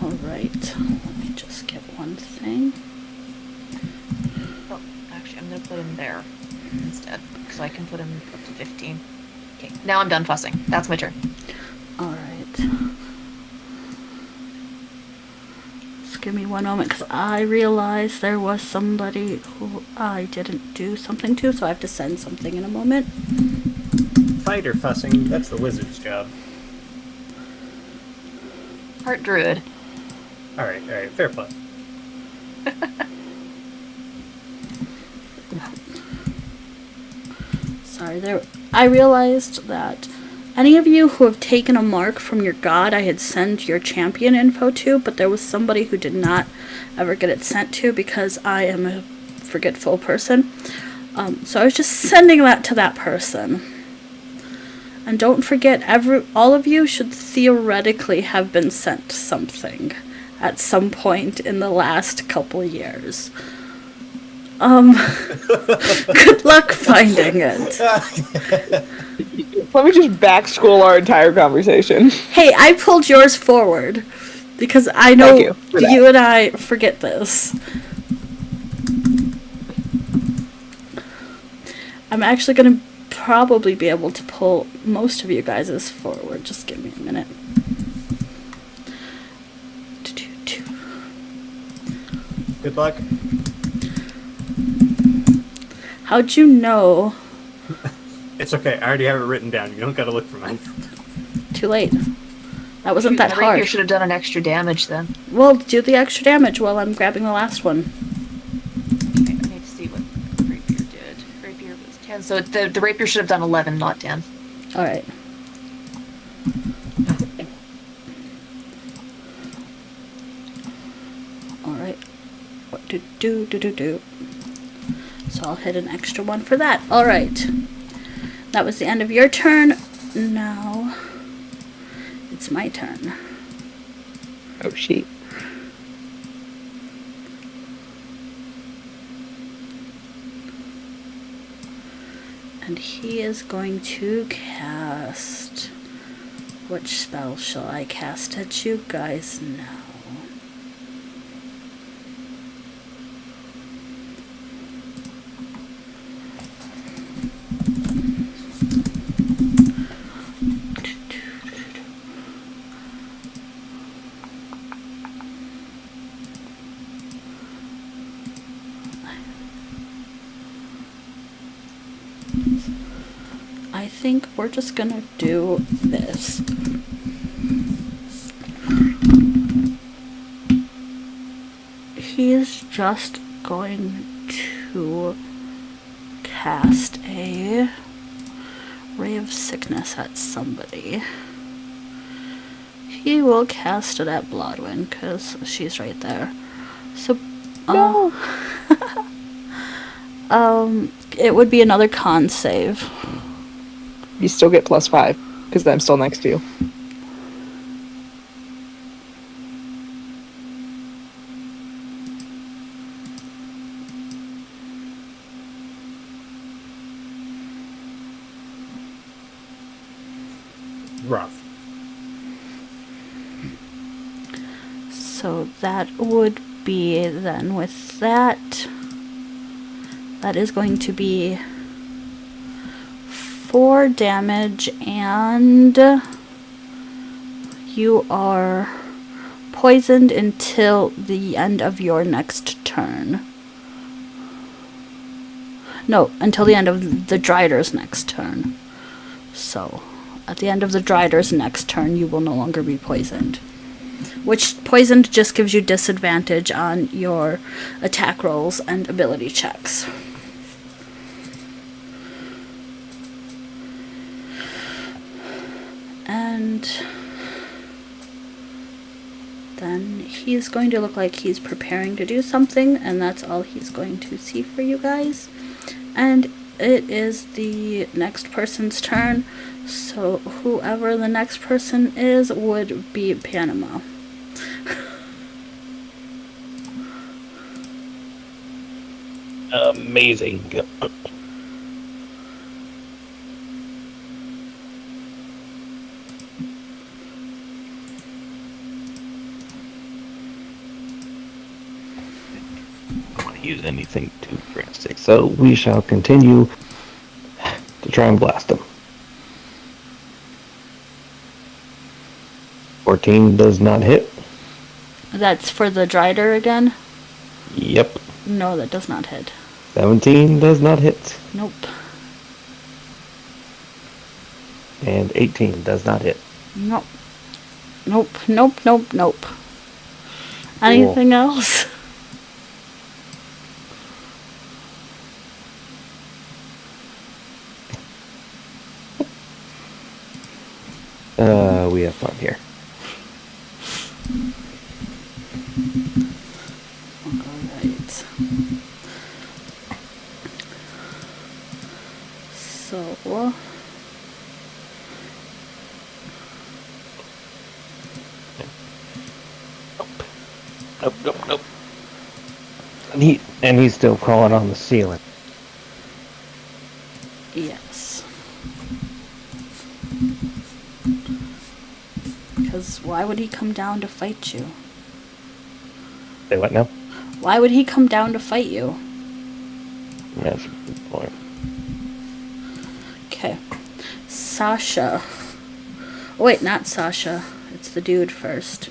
Alright. Let me just get one thing. Oh, actually, I'm going to put him there instead, because I can put him up to 15. Okay, now I'm done fussing. That's my turn. Alright. Just give me one moment, because I realized there was somebody who I didn't do something to, so I have to send something in a moment. Fighter fussing, that's the wizard's job. Heart Druid. Alright, fair play. Sorry, I realized that any of you who have taken a mark from your god, I had sent your champion info to, but there was somebody who did not ever get it sent to because I am a forgetful person. So I was just sending that to that person. And don't forget, all of you should theoretically have been sent something at some point in the last couple years. Good luck finding it. Let me just back scroll our entire conversation. Hey, I pulled yours forward because I know Thank you for that. you and I forget this. I'm actually going to probably be able to pull most of you guys' forward. Just give me a minute. Good luck. How'd you know? It's okay, I already have it written down. You don't gotta look for mine. Too late. That wasn't that The rapier hard. should have done an extra damage then. Well, do the extra damage while I'm grabbing the last one. Okay, I need to see what rapier did. Rapier was 10, so the rapier should have done 11, not 10. Alright. Alright. What do. So I'll hit an extra one for that. Alright. That was the end of your turn. Now it's my turn. Oh, shit. And he is going to cast... Which spell shall I cast at you guys now? I think we're just gonna do this. He's just going to cast a Ray of Sickness at somebody. He will cast it at Bloodwind, because she's right there. So, No. it would be another con save. You still get +5, because I'm still next to you. Rough. So that would be then with that. That is going to be 4 damage, and you are poisoned until the end of your next turn. No, until the end of the Drider's next turn. So, at the end of the Drider's next turn, you will no longer be poisoned. Which poisoned just gives you disadvantage on your attack rolls and ability checks. And then he's going to look like he's preparing to do something, and that's all he's going to see for you guys. And it is the next person's turn, so whoever the next person is would be Panama. Amazing. Use anything too drastic, so we shall continue to try and blast him. 14 does not hit. That's for the Drider again? Yep. No, that does not hit. 17 does not hit. Nope. And 18 does not hit. Nope. Nope, nope, nope, nope. Anything else? We have fun here. Alright. So... Nope. And he's still crawling on the ceiling. Yes. Because why would he come down to fight you? Say what now? Why would he come down to fight you? That's a good point. Okay. Sasha. Oh, wait, not Sasha. It's the dude first.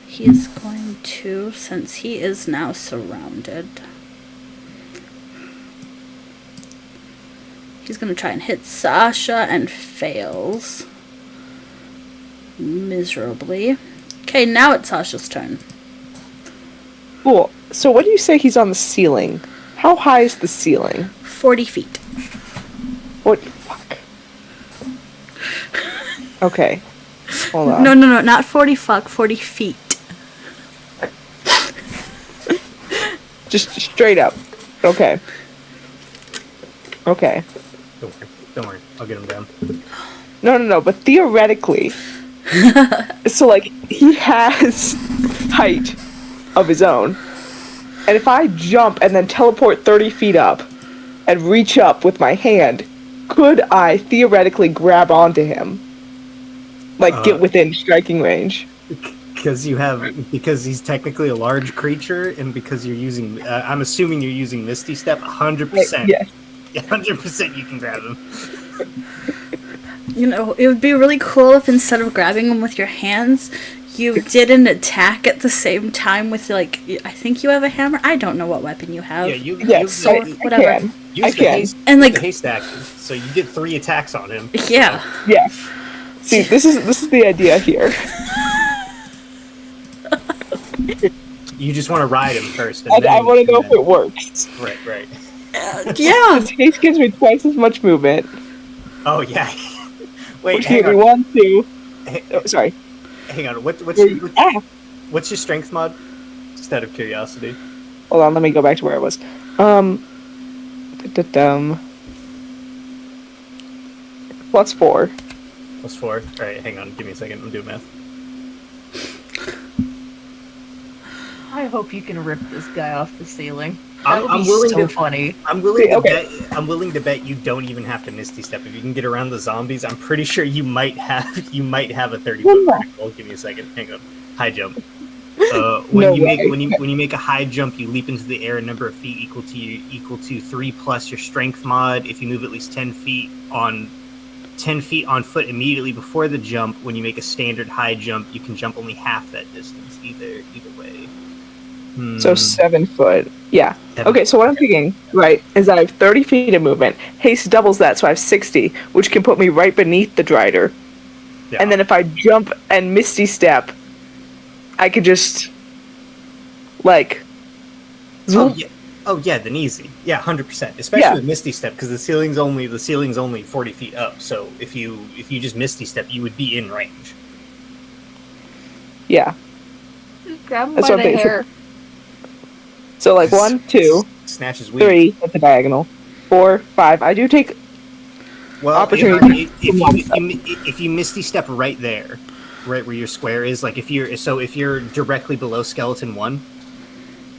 He is going to, since he is now surrounded, he's going to try and hit Sasha and fails miserably. Okay, now it's Sasha's turn. Cool. So what do you say he's on the ceiling? How high is the ceiling? 40 feet. What? Fuck. Okay. Hold on. No, not 40 40 feet. Just straight up. Okay. Okay. Don't worry. I'll get him down. No, but theoretically, so like, he has height of his own. And if I jump and then teleport 30 feet up and reach up with my hand, could I theoretically grab onto him? Like, get within striking range? Because he's technically a large creature, and because you're using, I'm assuming you're using Misty Step, 100%. Yes. 100% you can grab him. You know, it would be really cool if instead of grabbing him with your hands, you did an attack at the same time with, like, I think you have a hammer? I don't know what weapon you have. Yeah, whatever. I can. And, like, the haste action, so you get 3 attacks on him. Yeah. Yeah. See, this is the idea here. You just want to ride him first. And I want to know if it works. Right. Yeah. Haste gives me twice as much movement. Oh, yeah. Wait, Which hang gives me on. 1, 2. Oh, sorry. Hang on. What's your strength mod? Just out of curiosity. Hold on, let me go back to where I was. Plus 4. Plus 4. Alright, hang on. Give me a second. I'm doing math. I hope you can rip this guy off the ceiling. I'm That would be willing so to- funny. I'm willing Okay. to bet you don't even have to Misty Step. If you can get around the zombies, I'm pretty sure you might have a 30-foot roll. Give me a second. Hang on. High jump. When No you make way. when you make a high jump, you leap into the air a number of feet equal to 3 plus your strength mod. If you move at least 10 feet on foot immediately before the jump, when you make a standard high jump, you can jump only half that distance. Either way. So 7 foot. Yeah. 7 Okay, so what I'm thinking, right, is I have 30 feet of movement. Haste doubles that, so I have 60, which can put me right beneath the Drider. Yeah. And then if I jump and Misty Step, I could just, like... Oh yeah, then easy. Yeah, 100%. Especially with Misty Step, because the ceiling's only 40 feet up. So if you just Misty Step, you would be in range. Yeah. Grab him That's by what the I'm thinking. hair. So, like, 1, 2, Snatches weave. 3 at the diagonal, 4, 5. I do take opportunity. If you Misty Step right there, right where your square is, like if you're directly below Skeleton 1,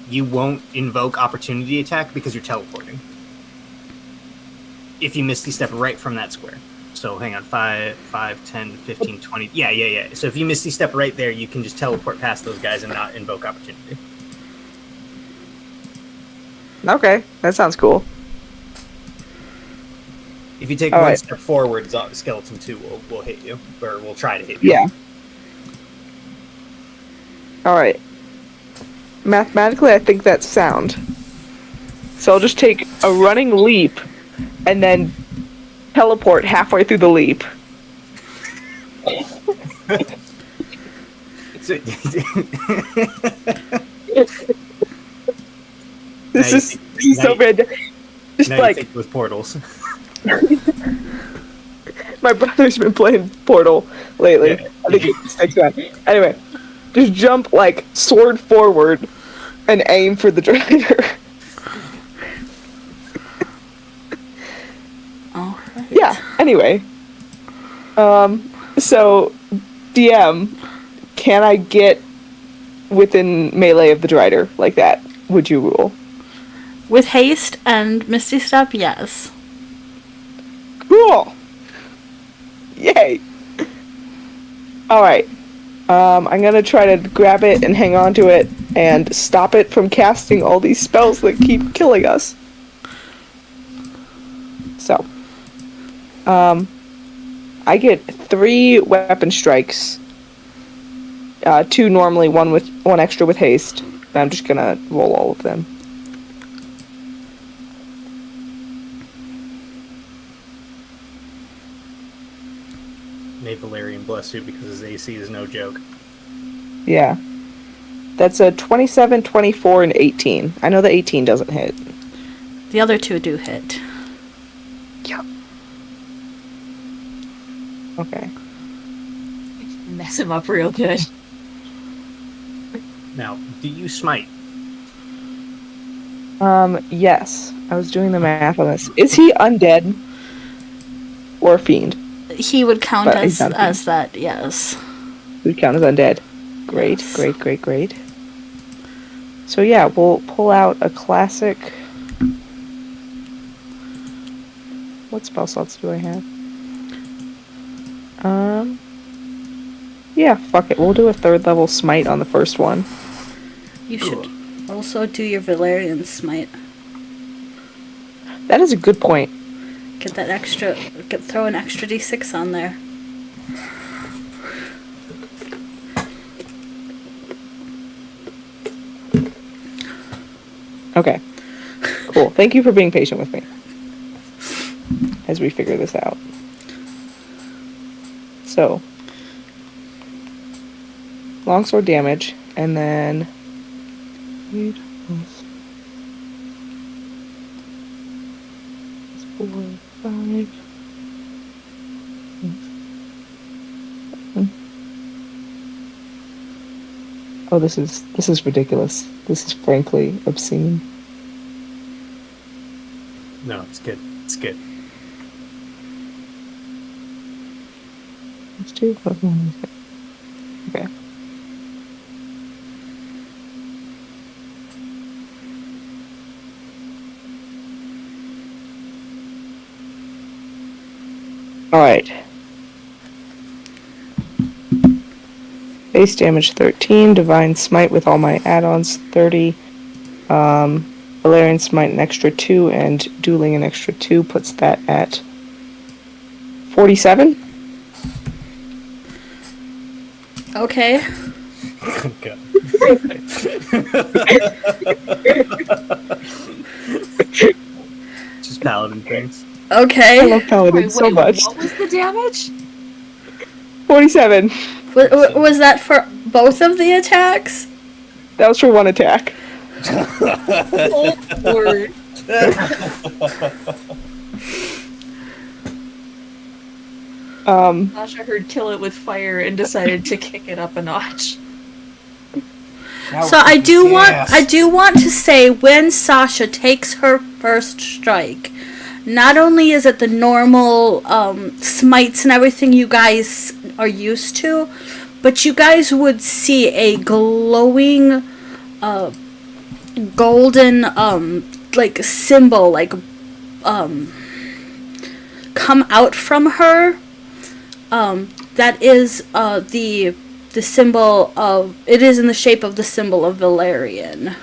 you won't invoke opportunity attack because you're teleporting. If you Misty Step right from that square. So hang on, 5, 10, 15, 20. Yeah. So if you Misty Step right there, you can just teleport past those guys and not invoke opportunity. Okay, that sounds cool. If you take All one right. step forward, Skeleton 2 will hit you, or will try to hit you. Yeah. Alright. Mathematically, I think that's sound. So I'll just take a running leap and then teleport halfway through the leap. This is so bad. Just now like you think with portals. my brother's been playing Portal lately. Yeah. I think it sticks around. Anyway, just jump like sword forward and aim for the Drider. Alright. Yeah, anyway. So, DM, can I get within melee of the Drider like that? Would you rule? With haste and Misty Step, yes. Cool! Yay! Alright. I'm gonna try to grab it and hang on to it and stop it from casting all these spells that keep killing us. So. I get 3 weapon strikes. 2 normally, 1 extra with haste. And I'm just gonna roll all of them. May Valerian bless you because his AC is no joke. Yeah. That's a 27, 24, and 18. I know the 18 doesn't hit. The other 2 do hit. Yep. Okay. Mess him up real good. Now, do you smite? Yes. I was doing the math on this. Is he undead? Or fiend? He would count But he's not a as that, yes. Would count as undead. Great, Yes. great. So yeah, we'll pull out a classic... What spell slots do I have? Yeah, fuck it. We'll do a 3rd level smite on the first one. You should also do your Valerian Smite. That is a good point. Get that extra, throw an extra d6 on there. Okay. Cool. Thank you for being patient with me. As we figure this out. So. Longsword damage, and then... 8 plus 4, 5... 7. Oh, this is ridiculous. This is frankly obscene. No, it's good. It's good. It's 2 plus 1. Okay. Alright. base damage 13, Divine Smite with all my add-ons 30, Valerian Smite an extra 2, and Dueling an extra 2 puts that at 47. Okay. God. Just paladin things. Okay. I love Paladin so much. What was the damage? 47. Was that for both of the attacks? That was for one attack. Oh, word. Sasha heard kill it with fire and decided to kick it up a notch. So I do want to say when Sasha takes her first strike, not only is it the normal smites and everything you guys are used to, but you guys would see a glowing golden like symbol come out from her. That is the symbol of, it is in the shape of the symbol of Valerian,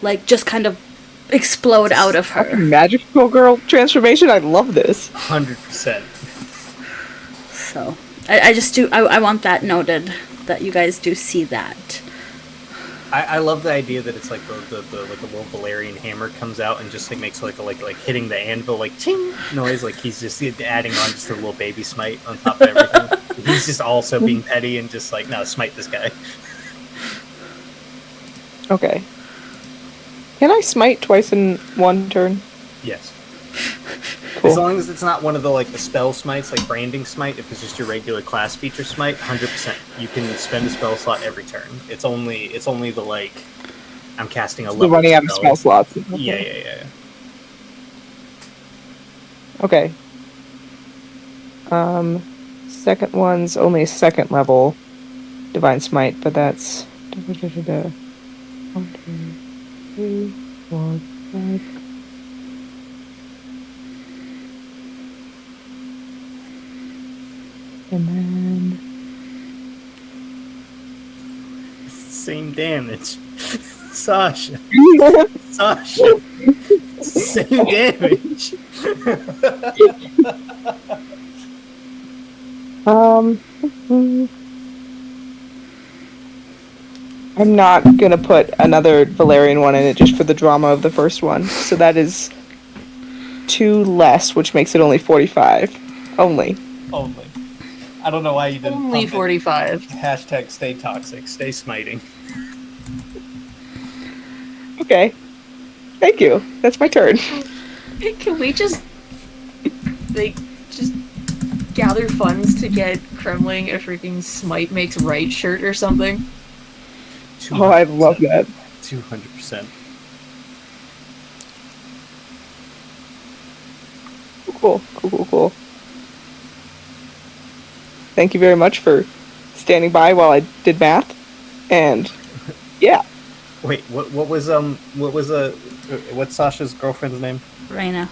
like just kind of explode out of her. Magical girl transformation. I love this. 100%. So I want that noted, that you guys do see that. I love the idea that it's like the little Valerian hammer comes out and just like makes like hitting the anvil like ting noise, like he's just adding on just a little baby smite on top of everything. He's just also being petty and just like, no, smite this guy. Okay. Can I smite twice in one turn? Yes. Cool. As long as it's not one of the like the spell smites, like branding smite. If it's just your regular class feature smite, 100%. You can spend a spell slot every turn. It's only the like I'm casting a level. We're running out of spell slots. Okay. Yeah. Okay. Second one's only a second level Divine Smite, but that's 1, 2, 3, 4, 5. And then Same damage. Sasha. Sasha. Same damage. I'm not gonna put another Valerian one in it just for the drama of the first one. So that is 2 less, which makes it only 45. Only. I don't know why you didn't. Only 45. Hashtag stay toxic, stay smiting. Okay. Thank you. That's my turn. Can we just gather funds to get Kremling a freaking Smite Makes Right shirt or something? 200%. Oh, I love that. 200%. Cool. Thank you very much for standing by while I did math. And yeah. Wait, what's Sasha's girlfriend's name? Raina.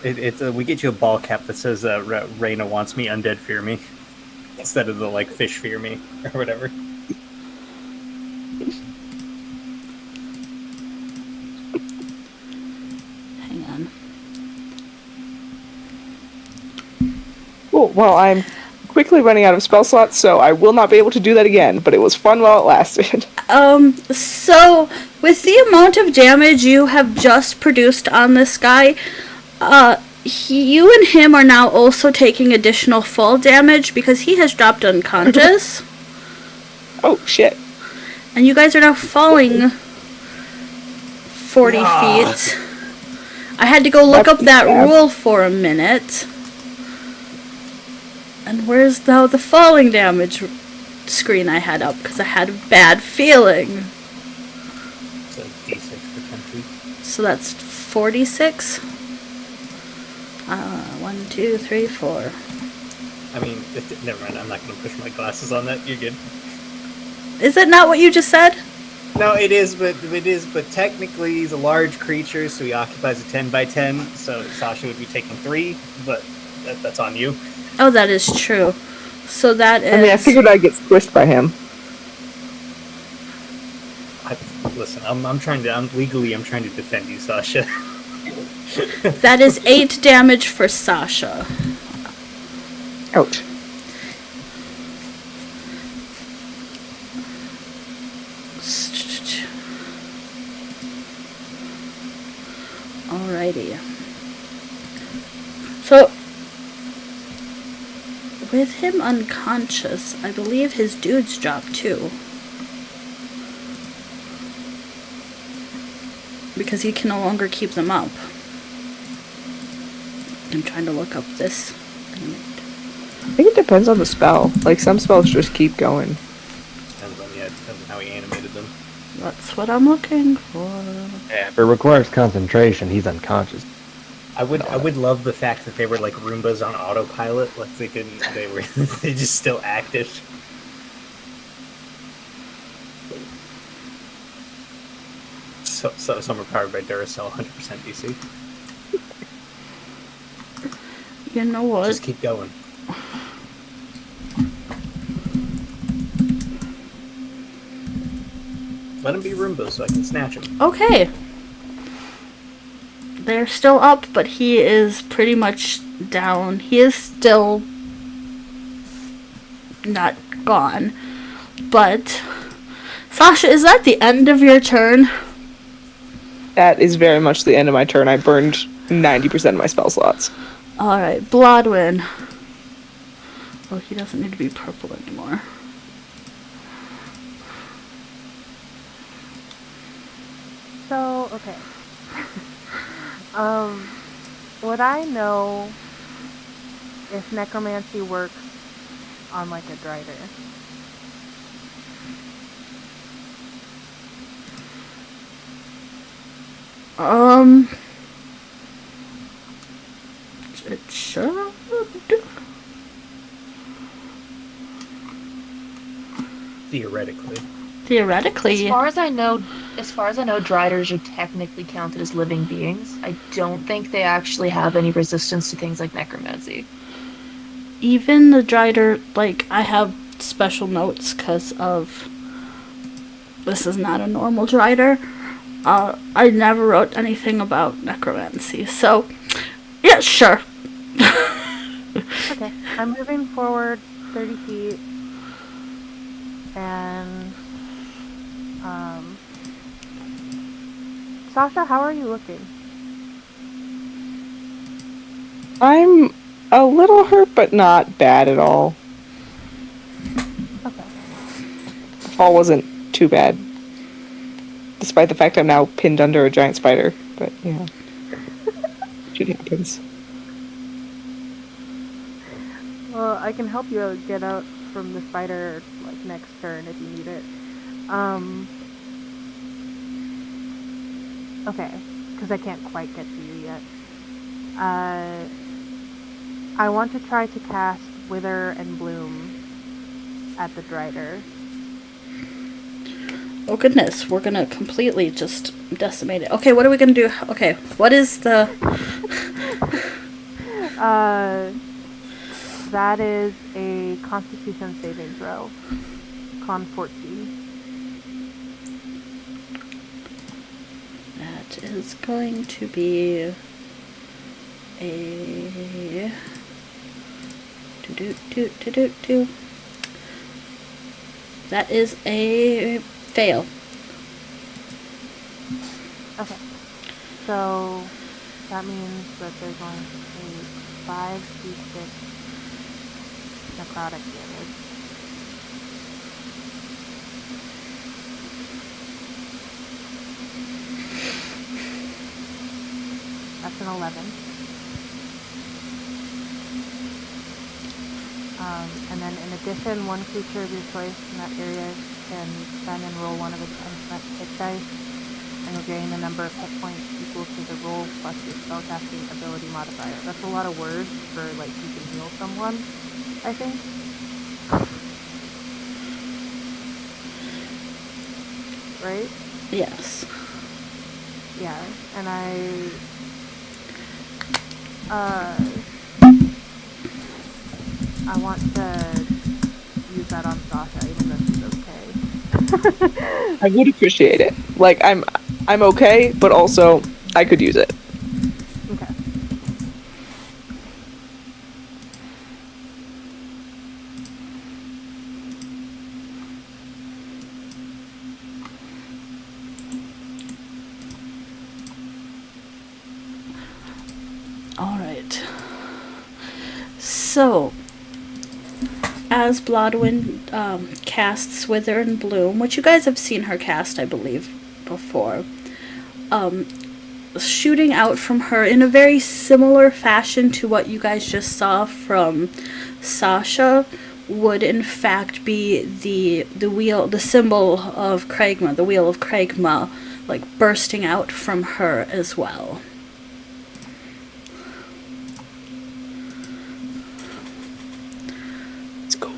It's we get you a ball cap that says Raina wants me, undead fear me, instead of the like fish fear me or whatever. Hang on. Cool. Well, I'm quickly running out of spell slots, so I will not be able to do that again, but it was fun while it lasted. So with the amount of damage you have just produced on this guy, you and him are now also taking additional fall damage because he has dropped unconscious. Oh, shit. And you guys are now falling 40 feet. I had to go look up that rule for a minute. And where's now the falling damage screen I had up? Because I had a bad feeling. So D6 potentially. So that's 46? 1, 2, 3, 4. I mean, never mind. I'm not going to push my glasses on that. You're good. Is it not what you just said? No, it is, but technically he's a large creature, so he occupies a 10 by 10. So Sasha would be taking 3, but that's on you. Oh, that is true. So that is. I mean, I figured I'd get squished by him. Listen, I'm trying to. I'm trying to defend you, Sasha. That is 8 damage for Sasha. Ouch. Alrighty. So, with him unconscious, I believe his dudes drop too. Because he can no longer keep them up. I'm trying to look up this. I think it depends on the spell. Like, some spells just keep going. Depends on how he animated them. That's what I'm looking for. Yeah, if it requires concentration, he's unconscious. I would love the fact that they were like Roombas on autopilot, like they were they just still active. So some are powered by Duracell, 100% DC. You know what? Just keep going. Let him be Roombas so I can snatch him. Okay. They're still up, but he is pretty much down. He is still not gone. But, Sasha, is that the end of your turn? That is very much the end of my turn. I burned 90% of my spell slots. Alright, Blodwin. Oh, he doesn't need to be purple anymore. So, okay. Would I know if necromancy works on like a drider? It should. Theoretically. Theoretically. As far as I know, driders are technically counted as living beings. I don't think they actually have any resistance to things like necromancy. Even the drider, like, I have special notes because of this is not a normal drider. I never wrote anything about necromancy, so yeah, sure. Okay, I'm moving forward 30 feet, and Sasha, how are you looking? I'm a little hurt, but not bad at all. Okay. The fall wasn't too bad. Despite the fact I'm now pinned under a giant spider. But, yeah. Shit happens. Well, I can help you get out from the spider, like, next turn if you need it. Okay, because I can't quite get to you yet. I want to try to cast Wither and Bloom at the drider. Oh goodness, we're gonna completely just decimate it. Okay, what are we gonna do? Okay, what is the... That is a Constitution saving throw. Con 14. That is going to be a... That is a fail. Okay. So that means that they're going to take 5d6 necrotic damage. That's an 11. And then in addition, one creature of your choice in that area can spend and roll one of its unspent hit dice, and you'll gain the number of hit points equal to the roll plus your spellcasting ability modifier. That's a lot of words for, like, you can heal someone, I think. Right? Yes. Yeah, and I want to use that on Sasha, even though she's okay. I would appreciate it. Like I'm okay, but also I could use it. Okay. Alright. So, as Blodwyn casts Wither and Bloom, which you guys have seen her cast, I believe, before, shooting out from her in a very similar fashion to what you guys just saw from Sasha would in fact be the symbol of Kragma, the wheel of Kragma, like bursting out from her as well. Let's go.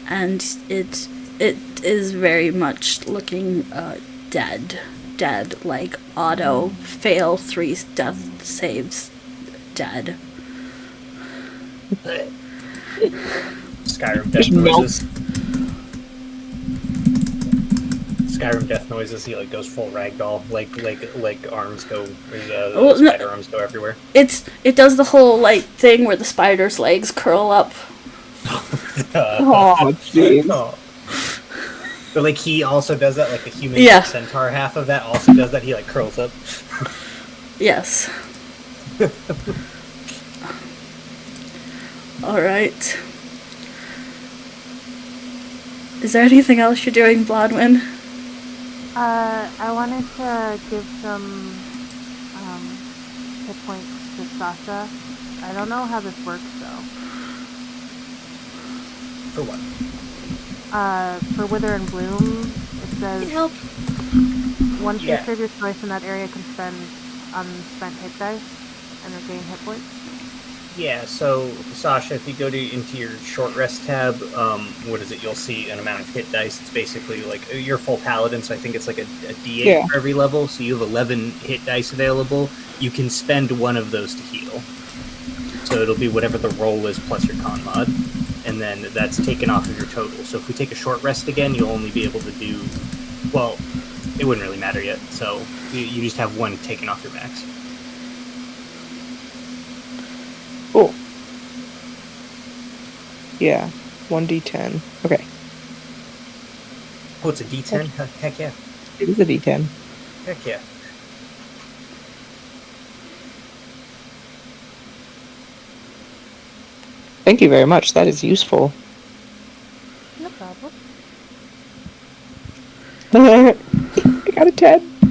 And it is very much looking dead, like auto fail 3 death saves, dead. Skyrim death noises. Skyrim death noises. He like goes full ragdoll, like arms go, spider arms go everywhere. It does the whole like thing where the spider's legs curl up. Oh, jeez. Oh. But like he also does that, like the human centaur half of that also does that. He like curls up. Yes. All right. Is there anything else you're doing, Blodwyn? I wanted to give some hit points to Sasha. I don't know how this works though. For what? For Wither and Bloom, it says Help. one creature of your choice in that area can spend unspent hit dice and regain hit points. Yeah, so Sasha, if you go into your short rest tab, what is it? You'll see an amount of hit dice. It's basically like you're full paladin, so I think it's like a D8 for every level. So you have 11 hit dice available. You can spend one of those to heal. So it'll be whatever the roll is plus your con mod, and then that's taken off of your total. So if we take a short rest again, you'll only be able to do, well, it wouldn't really matter yet. So you just have one taken off your max. Cool. Yeah, 1d10. Okay. Oh, it's a D10? Heck yeah. It is a d10. Heck yeah. Thank you very much. That is useful. No problem. I got a 10.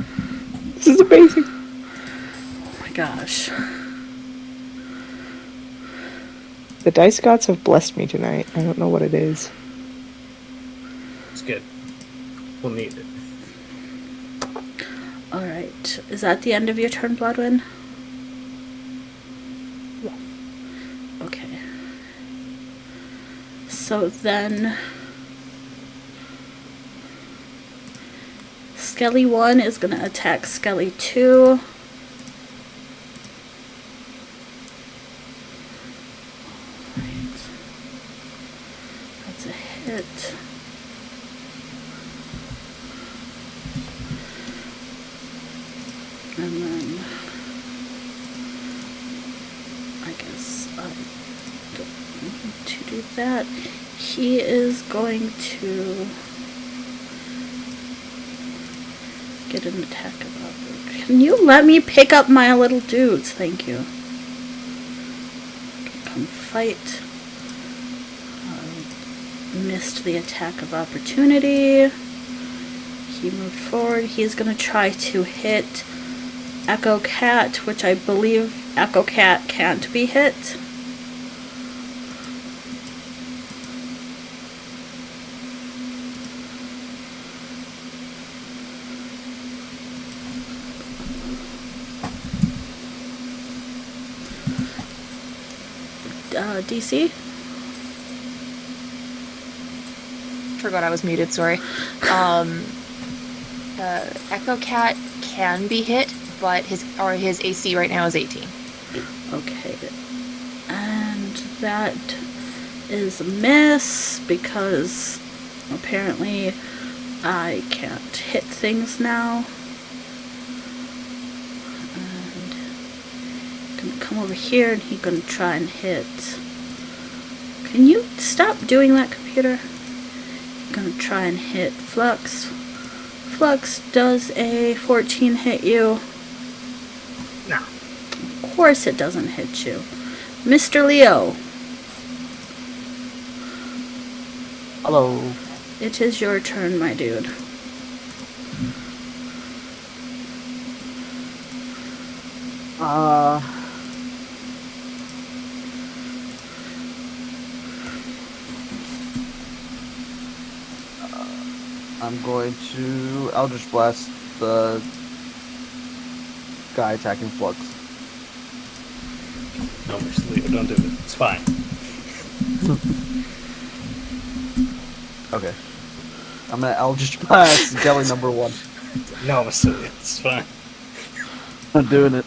This is amazing. Oh my gosh. The dice gods have blessed me tonight. I don't know what it is. It's good. We'll need it. Alright. Is that the end of your turn, Blodwyn? Yes. Okay. So then Skelly 1 is gonna attack Skelly 2. Right. That's a hit. And then I guess I don't need to do that. He is going to get an attack of opportunity. Can you let me pick up my little dudes? Thank you. Come fight. Missed the attack of opportunity. He moved forward. He's going to try to hit Echo Cat, which I believe Echo Cat can't be hit. DC? Forgot I was muted, sorry. Echo Cat can be hit, but his AC right now is 18. Okay. And That is a miss because apparently I can't hit things now. And I'm gonna come over here and he's gonna try and hit. Can you stop doing that, computer? I'm gonna try and hit Flux. Flux, does a 14 hit you? No. Of course it doesn't hit you. Mr. Leo, Hello. it is your turn, my dude. I'm going to Eldritch Blast the guy attacking Flux. No, Mr. Leo, don't do it. It's fine. Okay. I'm gonna Eldritch Blast Jelly number 1. No, Mr. Leo, it's fine. I'm doing it.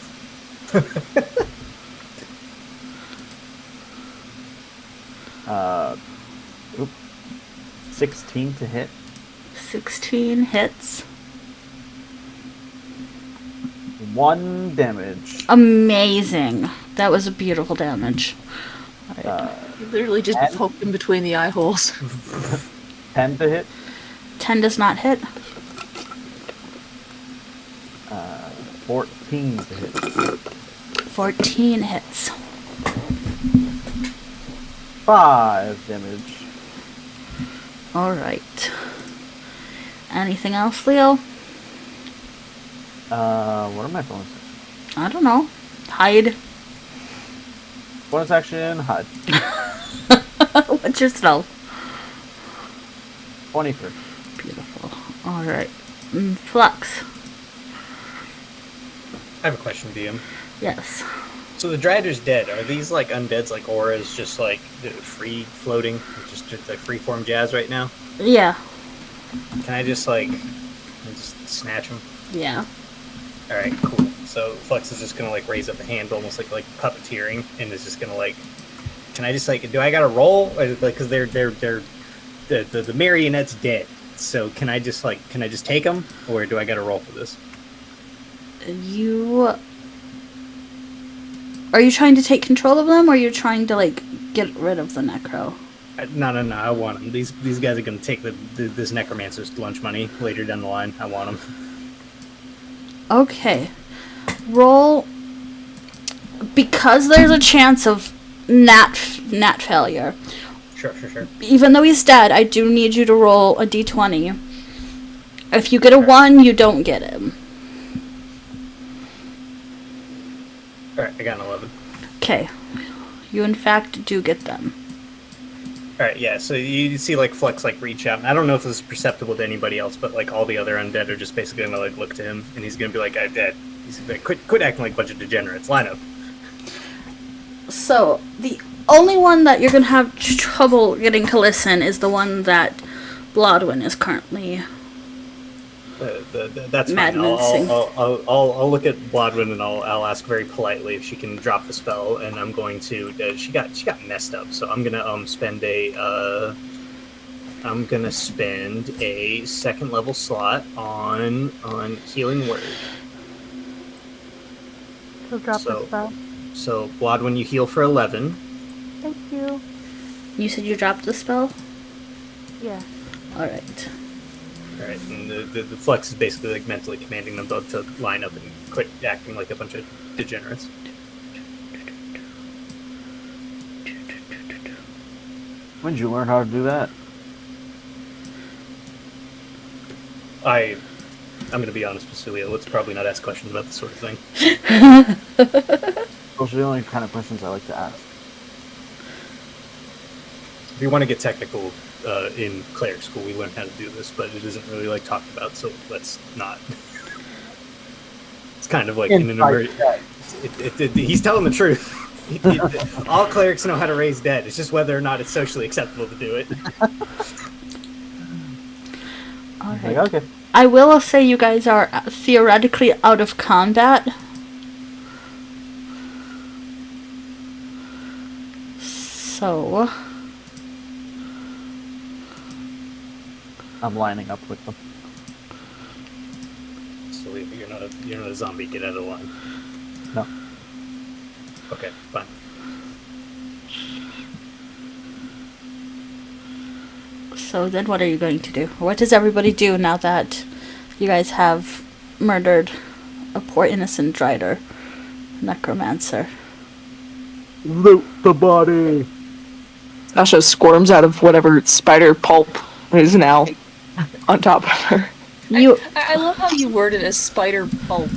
Oop. 16 to hit. 16 hits. 1 damage. Amazing. That was a beautiful damage. You literally just And- poked him between the eye holes. 10 to hit. 10 does not hit. 14 to hit. 14 hits. 5 damage. Alright. Anything else, Leo? What are my bonuses? I don't know. Hide. Bonus action, hide. What's your spell? 23. Beautiful. Alright. Flux. I have a question, DM. Yes. So the Drider's dead. Are these like undeads, like auras, just like free floating, just like free form jazz right now? Yeah. Can I just like just snatch them? Yeah. All right, cool. So Flux is just gonna like raise up a hand, almost like puppeteering, and is just gonna like. Can I just like? Do I gotta roll? Like, because the marionette's dead. So can I just take them, or do I gotta roll for this? Are you trying to take control of them, or are you trying to like get rid of the necro? No. I want them. These guys are gonna take this necromancer's lunch money later down the line. I want them. Okay. Roll. Because there's a chance of nat failure. Sure. Even though he's dead, I do need you to roll a d20. If you get a 1, you don't get him. All right, I got an 11. Okay. You in fact do get them. All right, yeah. So you see, like Flux, like reach out. I don't know if this is perceptible to anybody else, but like all the other undead are just basically gonna like look to him, and he's gonna be like, "I'm dead." He's like, "Quit acting like a bunch of degenerates." Line up. So, the only one that you're gonna have trouble getting to listen is the one that Blodwin is currently That's fine. madmancing. I'll look at Blodwin and I'll ask very politely if she can drop the spell, and I'm going to. She got messed up, so I'm gonna spend a. I'm gonna spend a 2nd level slot on healing word. So drop the spell. So Blodwin, you heal for 11. Thank you. You said you dropped the spell? Yeah. Alright. Alright, and the Flux is basically like mentally commanding them both to line up and quit acting like a bunch of degenerates. When did you learn how to do that? I'm going to be honest with Celia. Let's probably not ask questions about this sort of thing. Those are the only kind of questions I like to ask. If you want to get technical, in cleric school, we learn how to do this, but it isn't really like talked about, so let's not. It's kind of like in an he's telling the truth. All clerics know how to raise dead. It's just whether or not it's socially acceptable to do it. Alright. Like, okay. I will say you guys are theoretically out of combat. So, I'm lining up with them. So you're not a zombie. Get out of line. No. Okay, fine. so then what are you going to do? What does everybody do now that you guys have murdered a poor innocent Drider necromancer? Loot the body. Sasha squirms out of whatever spider pulp is now on top of her. You I love how you word it as spider pulp.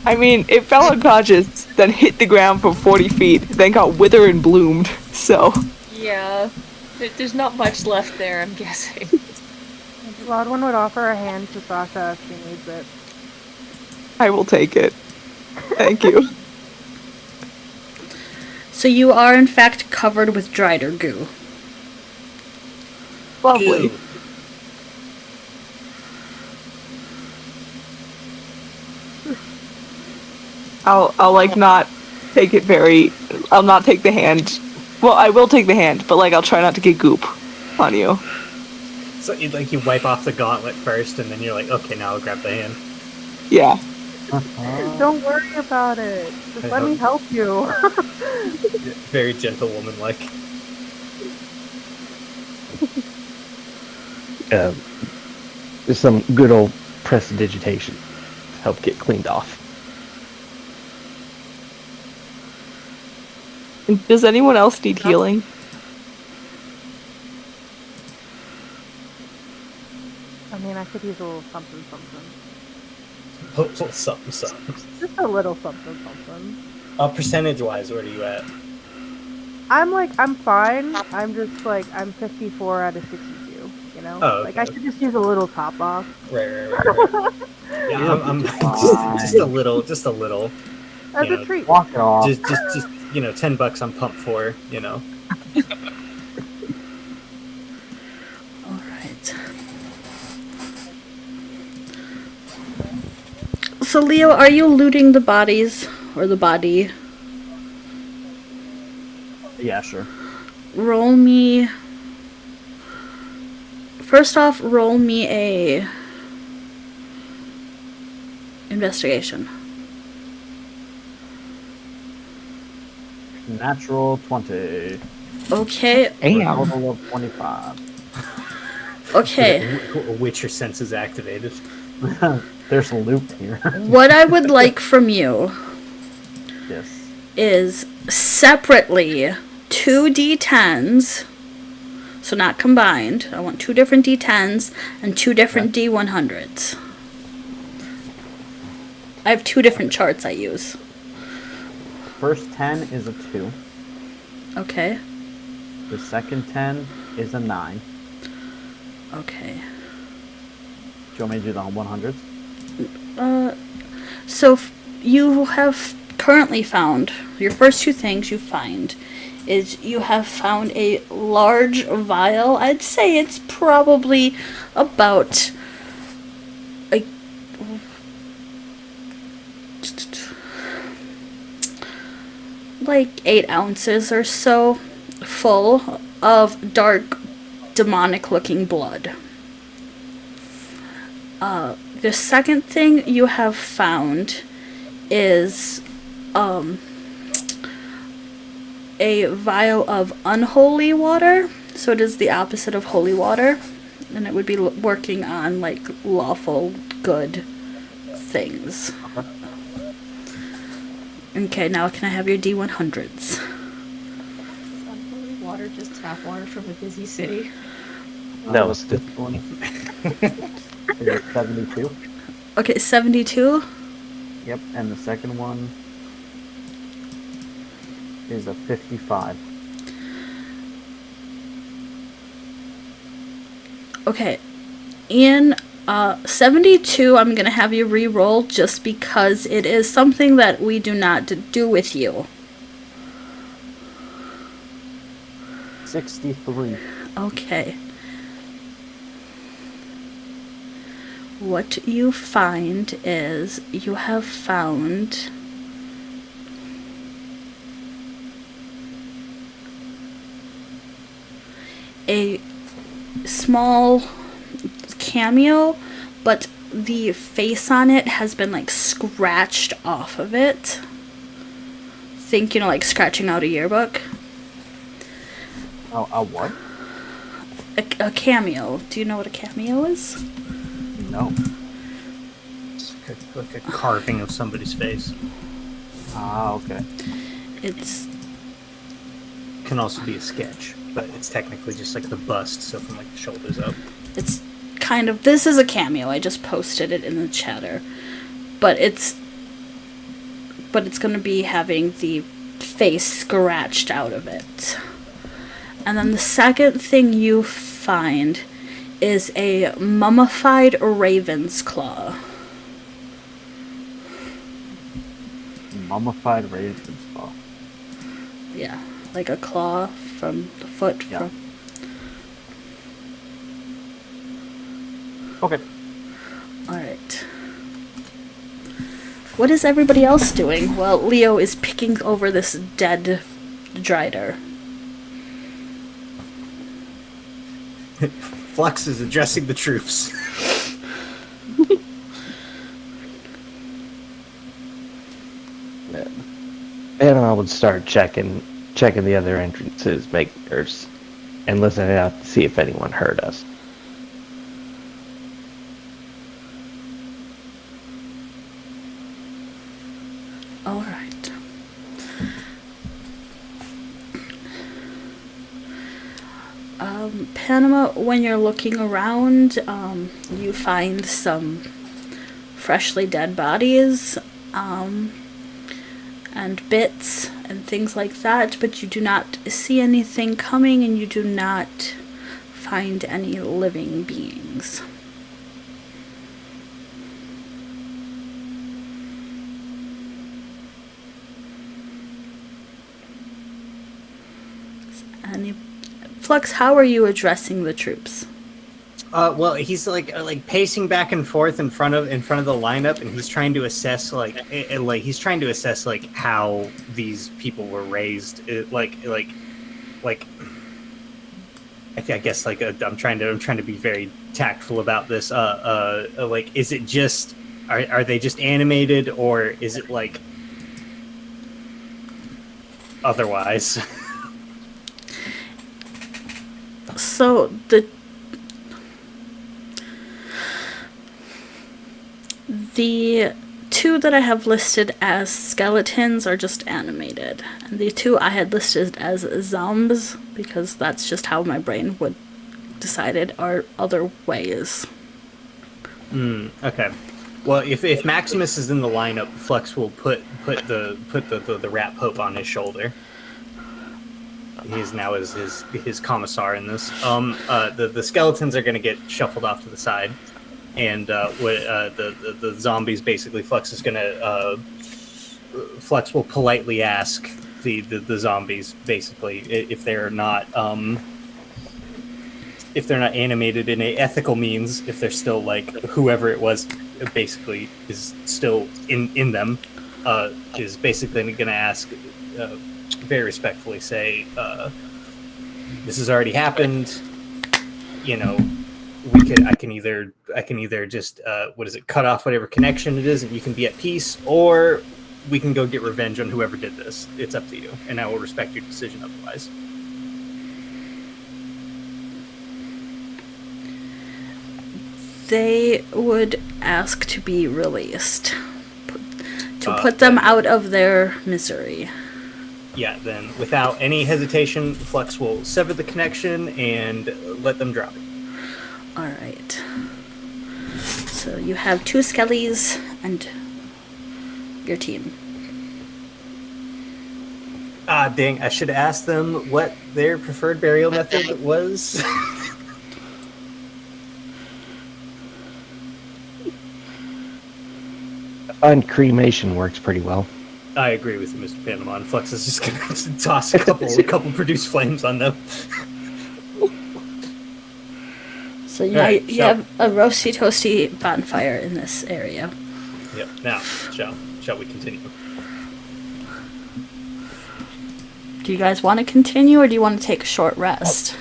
I mean, it fell unconscious, then hit the ground for 40 feet, then got withered and bloomed, so... Yeah. There's not much left there, I'm guessing. Bloodwind would offer a hand to Sasha if she needs it. I will take it. Thank you. So you are in fact covered with Drider goo. Lovely. Ew. I'll like not take it very... I'll not take the hand. Well, I will take the hand, but like I'll try not to get goop on you. So you wipe off the gauntlet first, and then you're like, okay, now I'll grab the hand. Yeah. Don't worry about it. Just let me help you. Very gentle woman-like. There's some good old prestidigitation to help get cleaned off. Does anyone else need healing? I mean, I could use a little something, something. Oh, something. Just a little something, something. Percentage-wise, where are you at? I'm fine. I'm just like, I'm 54 out of 62, you know? Oh, okay. Like, I could just use a little top off. Right. Yeah, I'm just a little. As you a know, treat. Walk it off. Just $10 I'm pumped for, you know. Alright. So Leo, are you looting the bodies? Or the body? Yeah, sure. Roll me... First off, roll me a... investigation. Natural 20. Okay, Damn. Total of 25. okay. Witcher senses activated. There's loot here. What I would like from you Yes. is separately 2 d10s, so not combined. I want 2 different d10s and 2 different d100s. I have 2 different charts I use. First 10 is a 2. Okay. The second 10 is a 9. Okay. Do you want me to do the 100s? So you have currently found, your first 2 things you find is you have found a large vial. I'd say it's probably about like 8 ounces or so full of dark demonic looking blood. The second thing you have found is a vial of unholy water. So it is the opposite of holy water, and it would be working on like lawful good things. Okay, now can I have your D100s? Unholy water, just tap water from a busy city. No, it's this one. Is it 72? Okay, 72. Yep, and the second one is a 55. Okay, in 72, I'm gonna have you re-roll just because it is something that we do not do with you. 63. Okay. What you find is you have found small cameo, but the face on it has been like scratched off of it. Think, like scratching out a yearbook. A what? A cameo. Do you know what a cameo is? No. It's like a carving of somebody's face. Ah, okay. It's Can also be a sketch, but it's technically just like the bust, so from like the shoulders up. It's kind of, this is a cameo. I just posted it in the chatter, but it's going to be having the face scratched out of it. And then the second thing you find is a mummified raven's claw. Mummified raven's claw. Yeah, like a claw from the foot. Yeah. From Okay. Alright. What is everybody else doing? Well, Leo is picking over this dead Drider. Flux is addressing the troops. And I would start checking the other entrances, and listening out to see if anyone heard us. Alright. Panama, when you're looking around, you find some freshly dead bodies, and bits and things like that, but you do not see anything coming, and you do not find any living beings. Flux, how are you addressing the troops? Well, he's like pacing back and forth in front of the lineup, and he's trying to assess how these people were raised. I guess I'm trying to be very tactful about this. Is it just are they just animated, or is it like otherwise? So the two that I have listed as skeletons are just animated, and the two I had listed as zombies, because that's just how my brain would decided, are other ways. Okay. Well, if Maximus is in the lineup, Flux will put the Rat Pope on his shoulder. He is now his commissar in this. The skeletons are going to get shuffled off to the side, and the zombies, basically, Flux will politely ask the zombies, basically, if they're not animated in a ethical means, if they're still like whoever it was basically is still in them, is basically going to ask, very respectfully, say, this has already happened, I can either just cut off whatever connection it is and you can be at peace, or we can go get revenge on whoever did this. It's up to you, and I will respect your decision otherwise. They would ask to be released, to put them out of their misery. Yeah, then without any hesitation, Flux will sever the connection and let them drop it. Alright. So you have two skellies and your team. Dang, I should have asked them what their preferred burial method was. I find cremation works pretty well. I agree with you, Mr. Panama. And Flux is just going to toss a couple produced flames on them. So you have a roasty toasty bonfire in this area. Yep. Now, shall we continue? Do you guys want to continue, or do you want to take a short rest?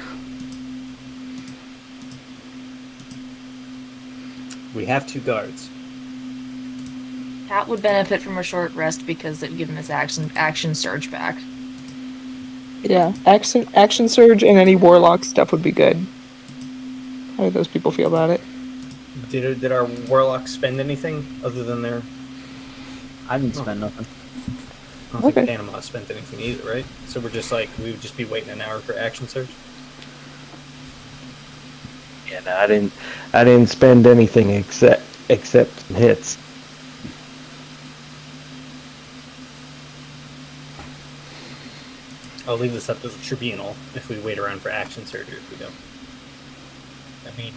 We have 2 guards. Cat would benefit from a short rest because they've given his action surge back. Yeah, action surge and any warlock stuff would be good. How do those people feel about it? Did our warlocks spend anything other than their? I didn't spend nothing. I don't think Panama spent anything either, right? So we're just like, we would just be waiting an hour for action surge. Yeah, no, I didn't spend anything except some hits. I'll leave this up to the tribunal if we wait around for action surge or if we don't. I mean,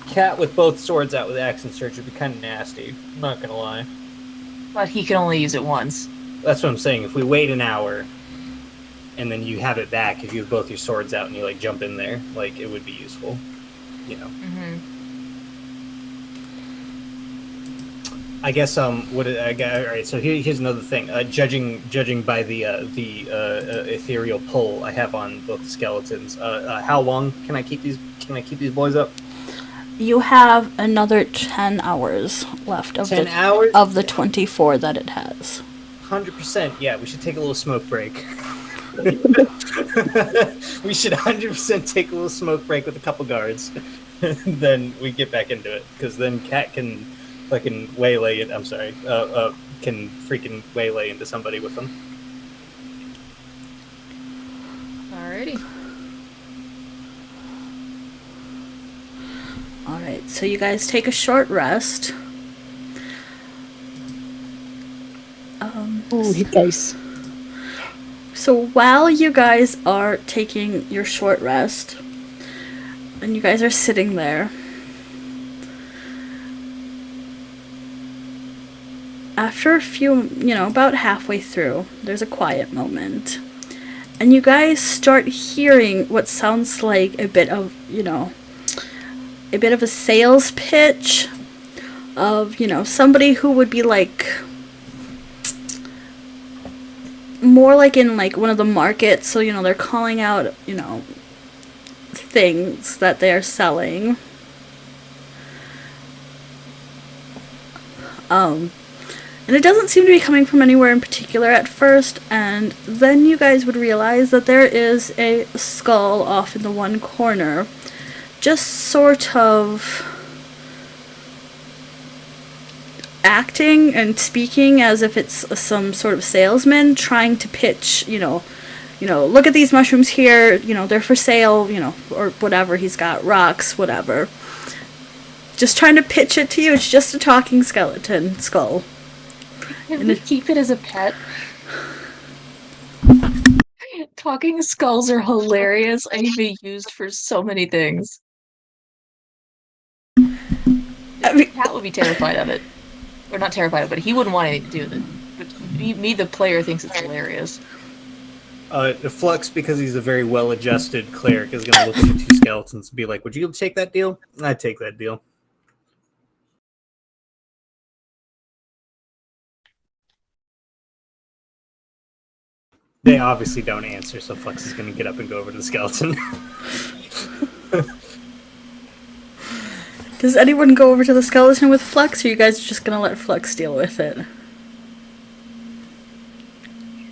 Cat with both swords out with action surge would be kind of nasty. I'm not gonna lie. But he can only use it once. That's what I'm saying. If we wait an hour and then you have it back, if you have both your swords out and you like jump in there, like it would be useful, you know. Mm-hmm. I guess all right. So here's another thing. Judging by the ethereal pull I have on both the skeletons, how long can I keep these? Can I keep these boys up? You have another 10 hours left of 10 hours of the 24 that it has. 100%. Yeah, we should take a little smoke break. We should 100% take a little smoke break with a couple guards, then we get back into it. Because then Cat can fucking waylay it. I'm sorry. Can freaking waylay into somebody with them. Alrighty. Alright, so you guys take a short rest. Ooh, hit dice. So while you guys are taking your short rest, and you guys are sitting there, after a few, about halfway through, there's a quiet moment. And you guys start hearing what sounds like a bit of a sales pitch of, somebody who would be like, more like in like one of the markets. So, they're calling out, things that they're selling. And it doesn't seem to be coming from anywhere in particular at first, and then you guys would realize that there is a skull off in the one corner, just sort of acting and speaking as if it's some sort of salesman trying to pitch, look at these mushrooms here, they're for sale, or whatever he's got, rocks, whatever. Just trying to pitch it to you. It's just a talking skeleton skull. Can we keep it as a pet? Talking skulls are hilarious and can be used for so many things. Cat would be terrified of it. Or not terrified of it, he wouldn't want anything to do with it. But me, the player, thinks it's hilarious. Flux, because he's a very well-adjusted cleric, is going to look at the 2 skeletons and be like, would you take that deal? I'd take that deal. They obviously don't answer, so Flux is going to get up and go over to the skeleton. Does anyone go over to the skeleton with Flux, or are you guys just gonna let Flux deal with it?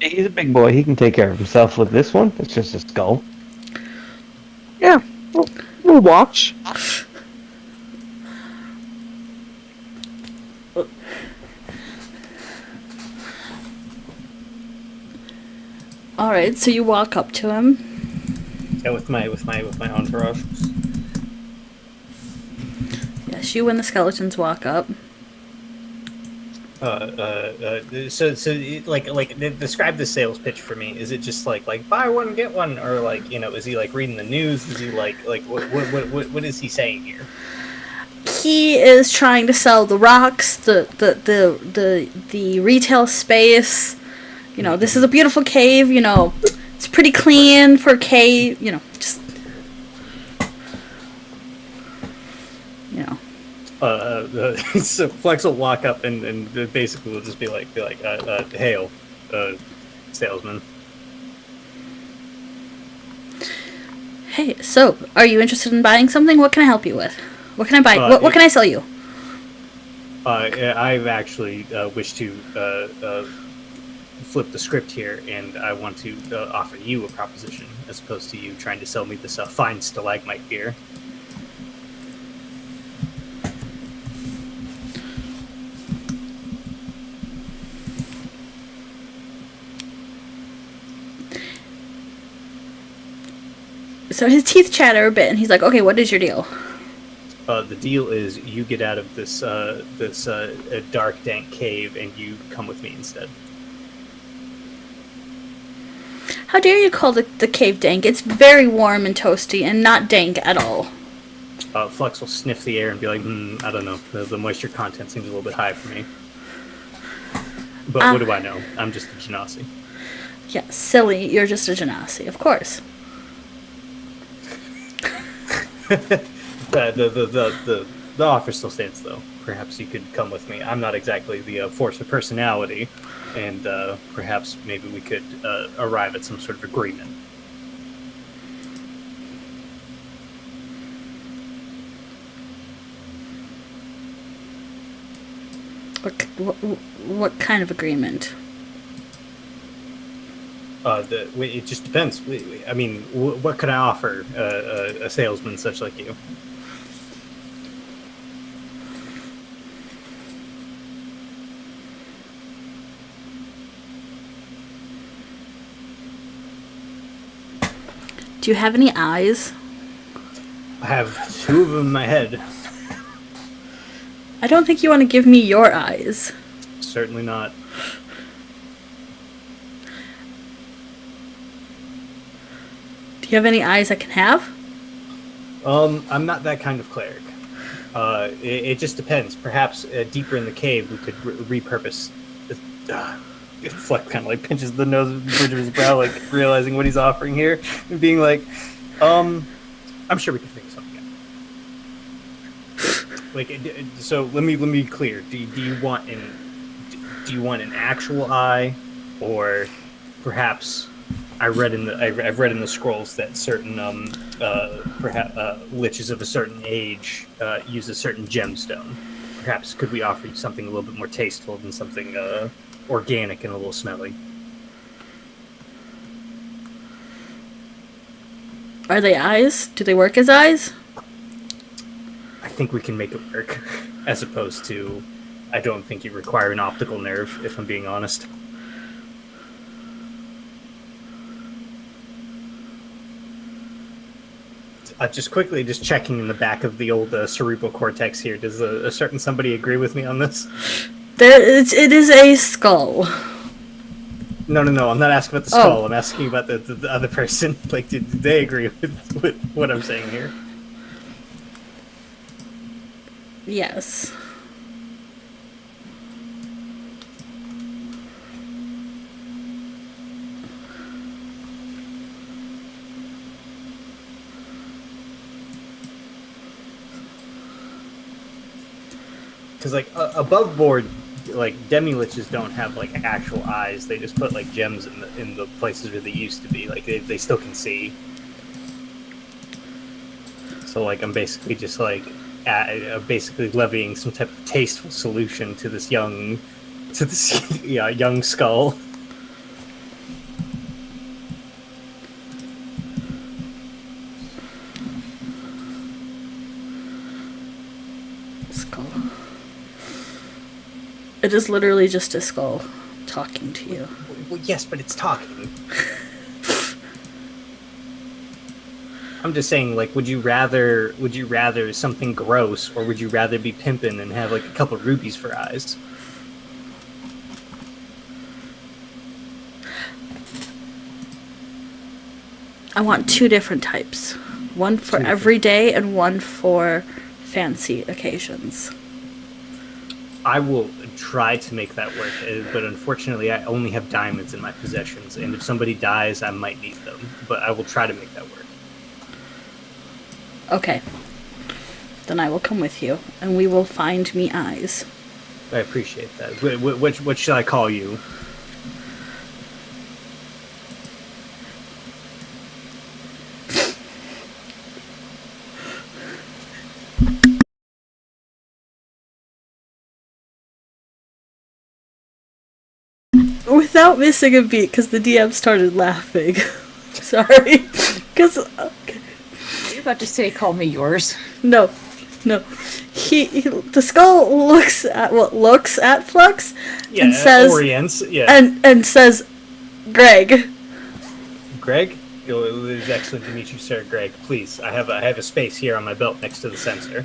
He's a big boy. He can take care of himself with this one. It's just a skull. Yeah, we'll watch. Alright, so you walk up to him. Yeah, with my entourage. Yes, you and the skeletons walk up. Describe the sales pitch for me. Is it just like buy one get one, or like is he like reading the news? Is he like what is he saying here? He is trying to sell the rocks, the retail space. This is a beautiful cave. It's pretty clean for a cave. Just. So Flex will walk up and basically will just be like, hail, salesman. Hey, so are you interested in buying something? What can I help you with? What can I buy? What can I sell you? I've actually wished to flip the script here, and I want to offer you a proposition as opposed to you trying to sell me this fine stalagmite gear. So his teeth chatter a bit, and he's like, "Okay, what is your deal?" The deal is you get out of this dark, dank cave, and you come with me instead. How dare you call the cave dank? It's very warm and toasty, and not dank at all. Flux will sniff the air and be like, I don't know, the moisture content seems a little bit high for me. But what do I know? I'm just a genasi. Yeah, silly. You're just a genasi, of course. The offer still stands, though. Perhaps you could come with me. I'm not exactly the force of personality, and perhaps maybe we could arrive at some sort of agreement. What kind of agreement? It just depends. I mean, what could I offer a salesman such like you? Do you have any eyes? I have 2 of them in my head. I don't think you want to give me your eyes. Certainly not. Do you have any eyes I can have? I'm not that kind of cleric. It just depends. Perhaps deeper in the cave we could repurpose. Fleck kind of like pinches the nose of the bridge of his brow, like realizing what he's offering here, and being like, "I'm sure we can figure something out." Like, so let me be clear. Do you want an actual eye, or perhaps I've read in the scrolls that certain perhaps liches of a certain age use a certain gemstone. Perhaps could we offer you something a little bit more tasteful than something organic and a little smelly? Are they eyes? Do they work as eyes? I think we can make it work, as opposed to, I don't think you require an optical nerve, if I'm being honest. Just checking in the back of the old cerebral cortex here. Does a certain somebody agree with me on this? It is a skull. No. I'm not asking about the skull. I'm asking about the other person. Like, did they agree with what I'm saying here? Yes. Because like above board, like demi-liches don't have like actual eyes. They just put like gems in the places where they used to be. Like they still can see. So like I'm basically just like basically levying some type of tasteful solution to this young skull. Skull. It is literally just a skull talking to you. Well, yes, but it's talking. I'm just saying, like, would you rather something gross, or would you rather be pimping and have like a couple rubies for eyes? I want 2 different types. One for every day and one for fancy occasions. I will try to make that work, but unfortunately I only have diamonds in my possessions, and if somebody dies I might need them, but I will try to make that work. Okay. Then I will come with you, and we will find me eyes. I appreciate that. What should I call you? without missing a beat, because the DM started laughing. Sorry. Because You're about to say, call me yours. no. The skull looks at Flux Yeah, and says orients. Yeah. and says, Greg. Greg? It was excellent to meet you, sir. Greg, please. I have a space here on my belt next to the sensor.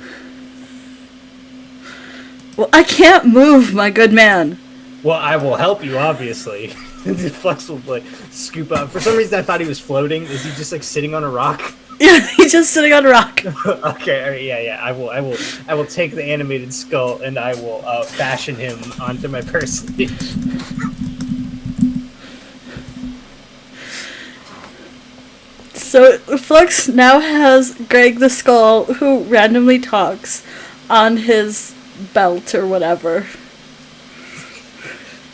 Well, I can't move, my good man. Well, I will help you, obviously. Flux will like scoop up. For some reason, I thought he was floating. Is he just like sitting on a rock? Yeah, he's just sitting on a rock. Okay, all right, yeah. I will take the animated skull and I will fashion him onto my personage. So Flux now has Greg the Skull, who randomly talks, on his belt or whatever.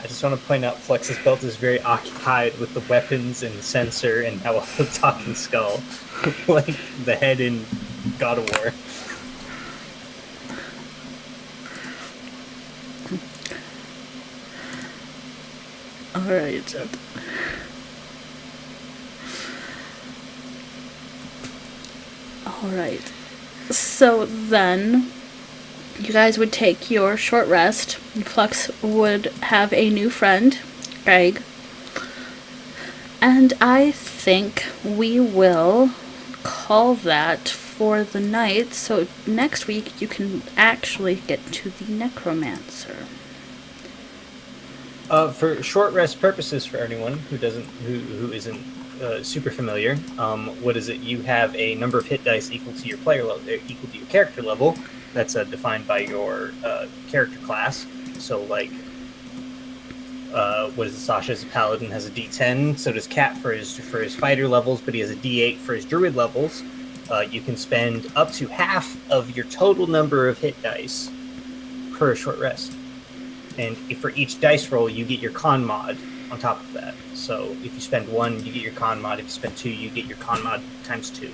I just want to point out Flux's belt is very occupied with the weapons and sensor and now a talking skull. Like the head in God of War. Alright. Alright. So then, you guys would take your short rest. Flux would have a new friend, Greg. And I think we will call that for the night, so next week you can actually get to the Necromancer. For short rest purposes, for anyone who isn't super familiar, what is it? You have a number of hit dice equal to your player level, equal to your character level. That's defined by your character class. So, like, what is it? Sasha's a paladin, has a D10. So does Cat for his fighter levels, but he has a D8 for his druid levels. You can spend up to half of your total number of hit dice per short rest. And for each dice roll, you get your con mod on top of that. So if you spend 1, you get your con mod. If you spend 2, you get your con mod times 2.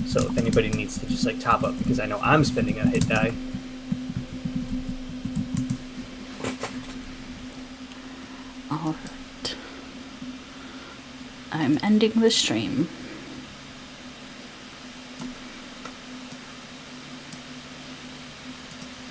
So if anybody needs to just like top up, because I know I'm spending a hit die. Alright. I'm ending the stream.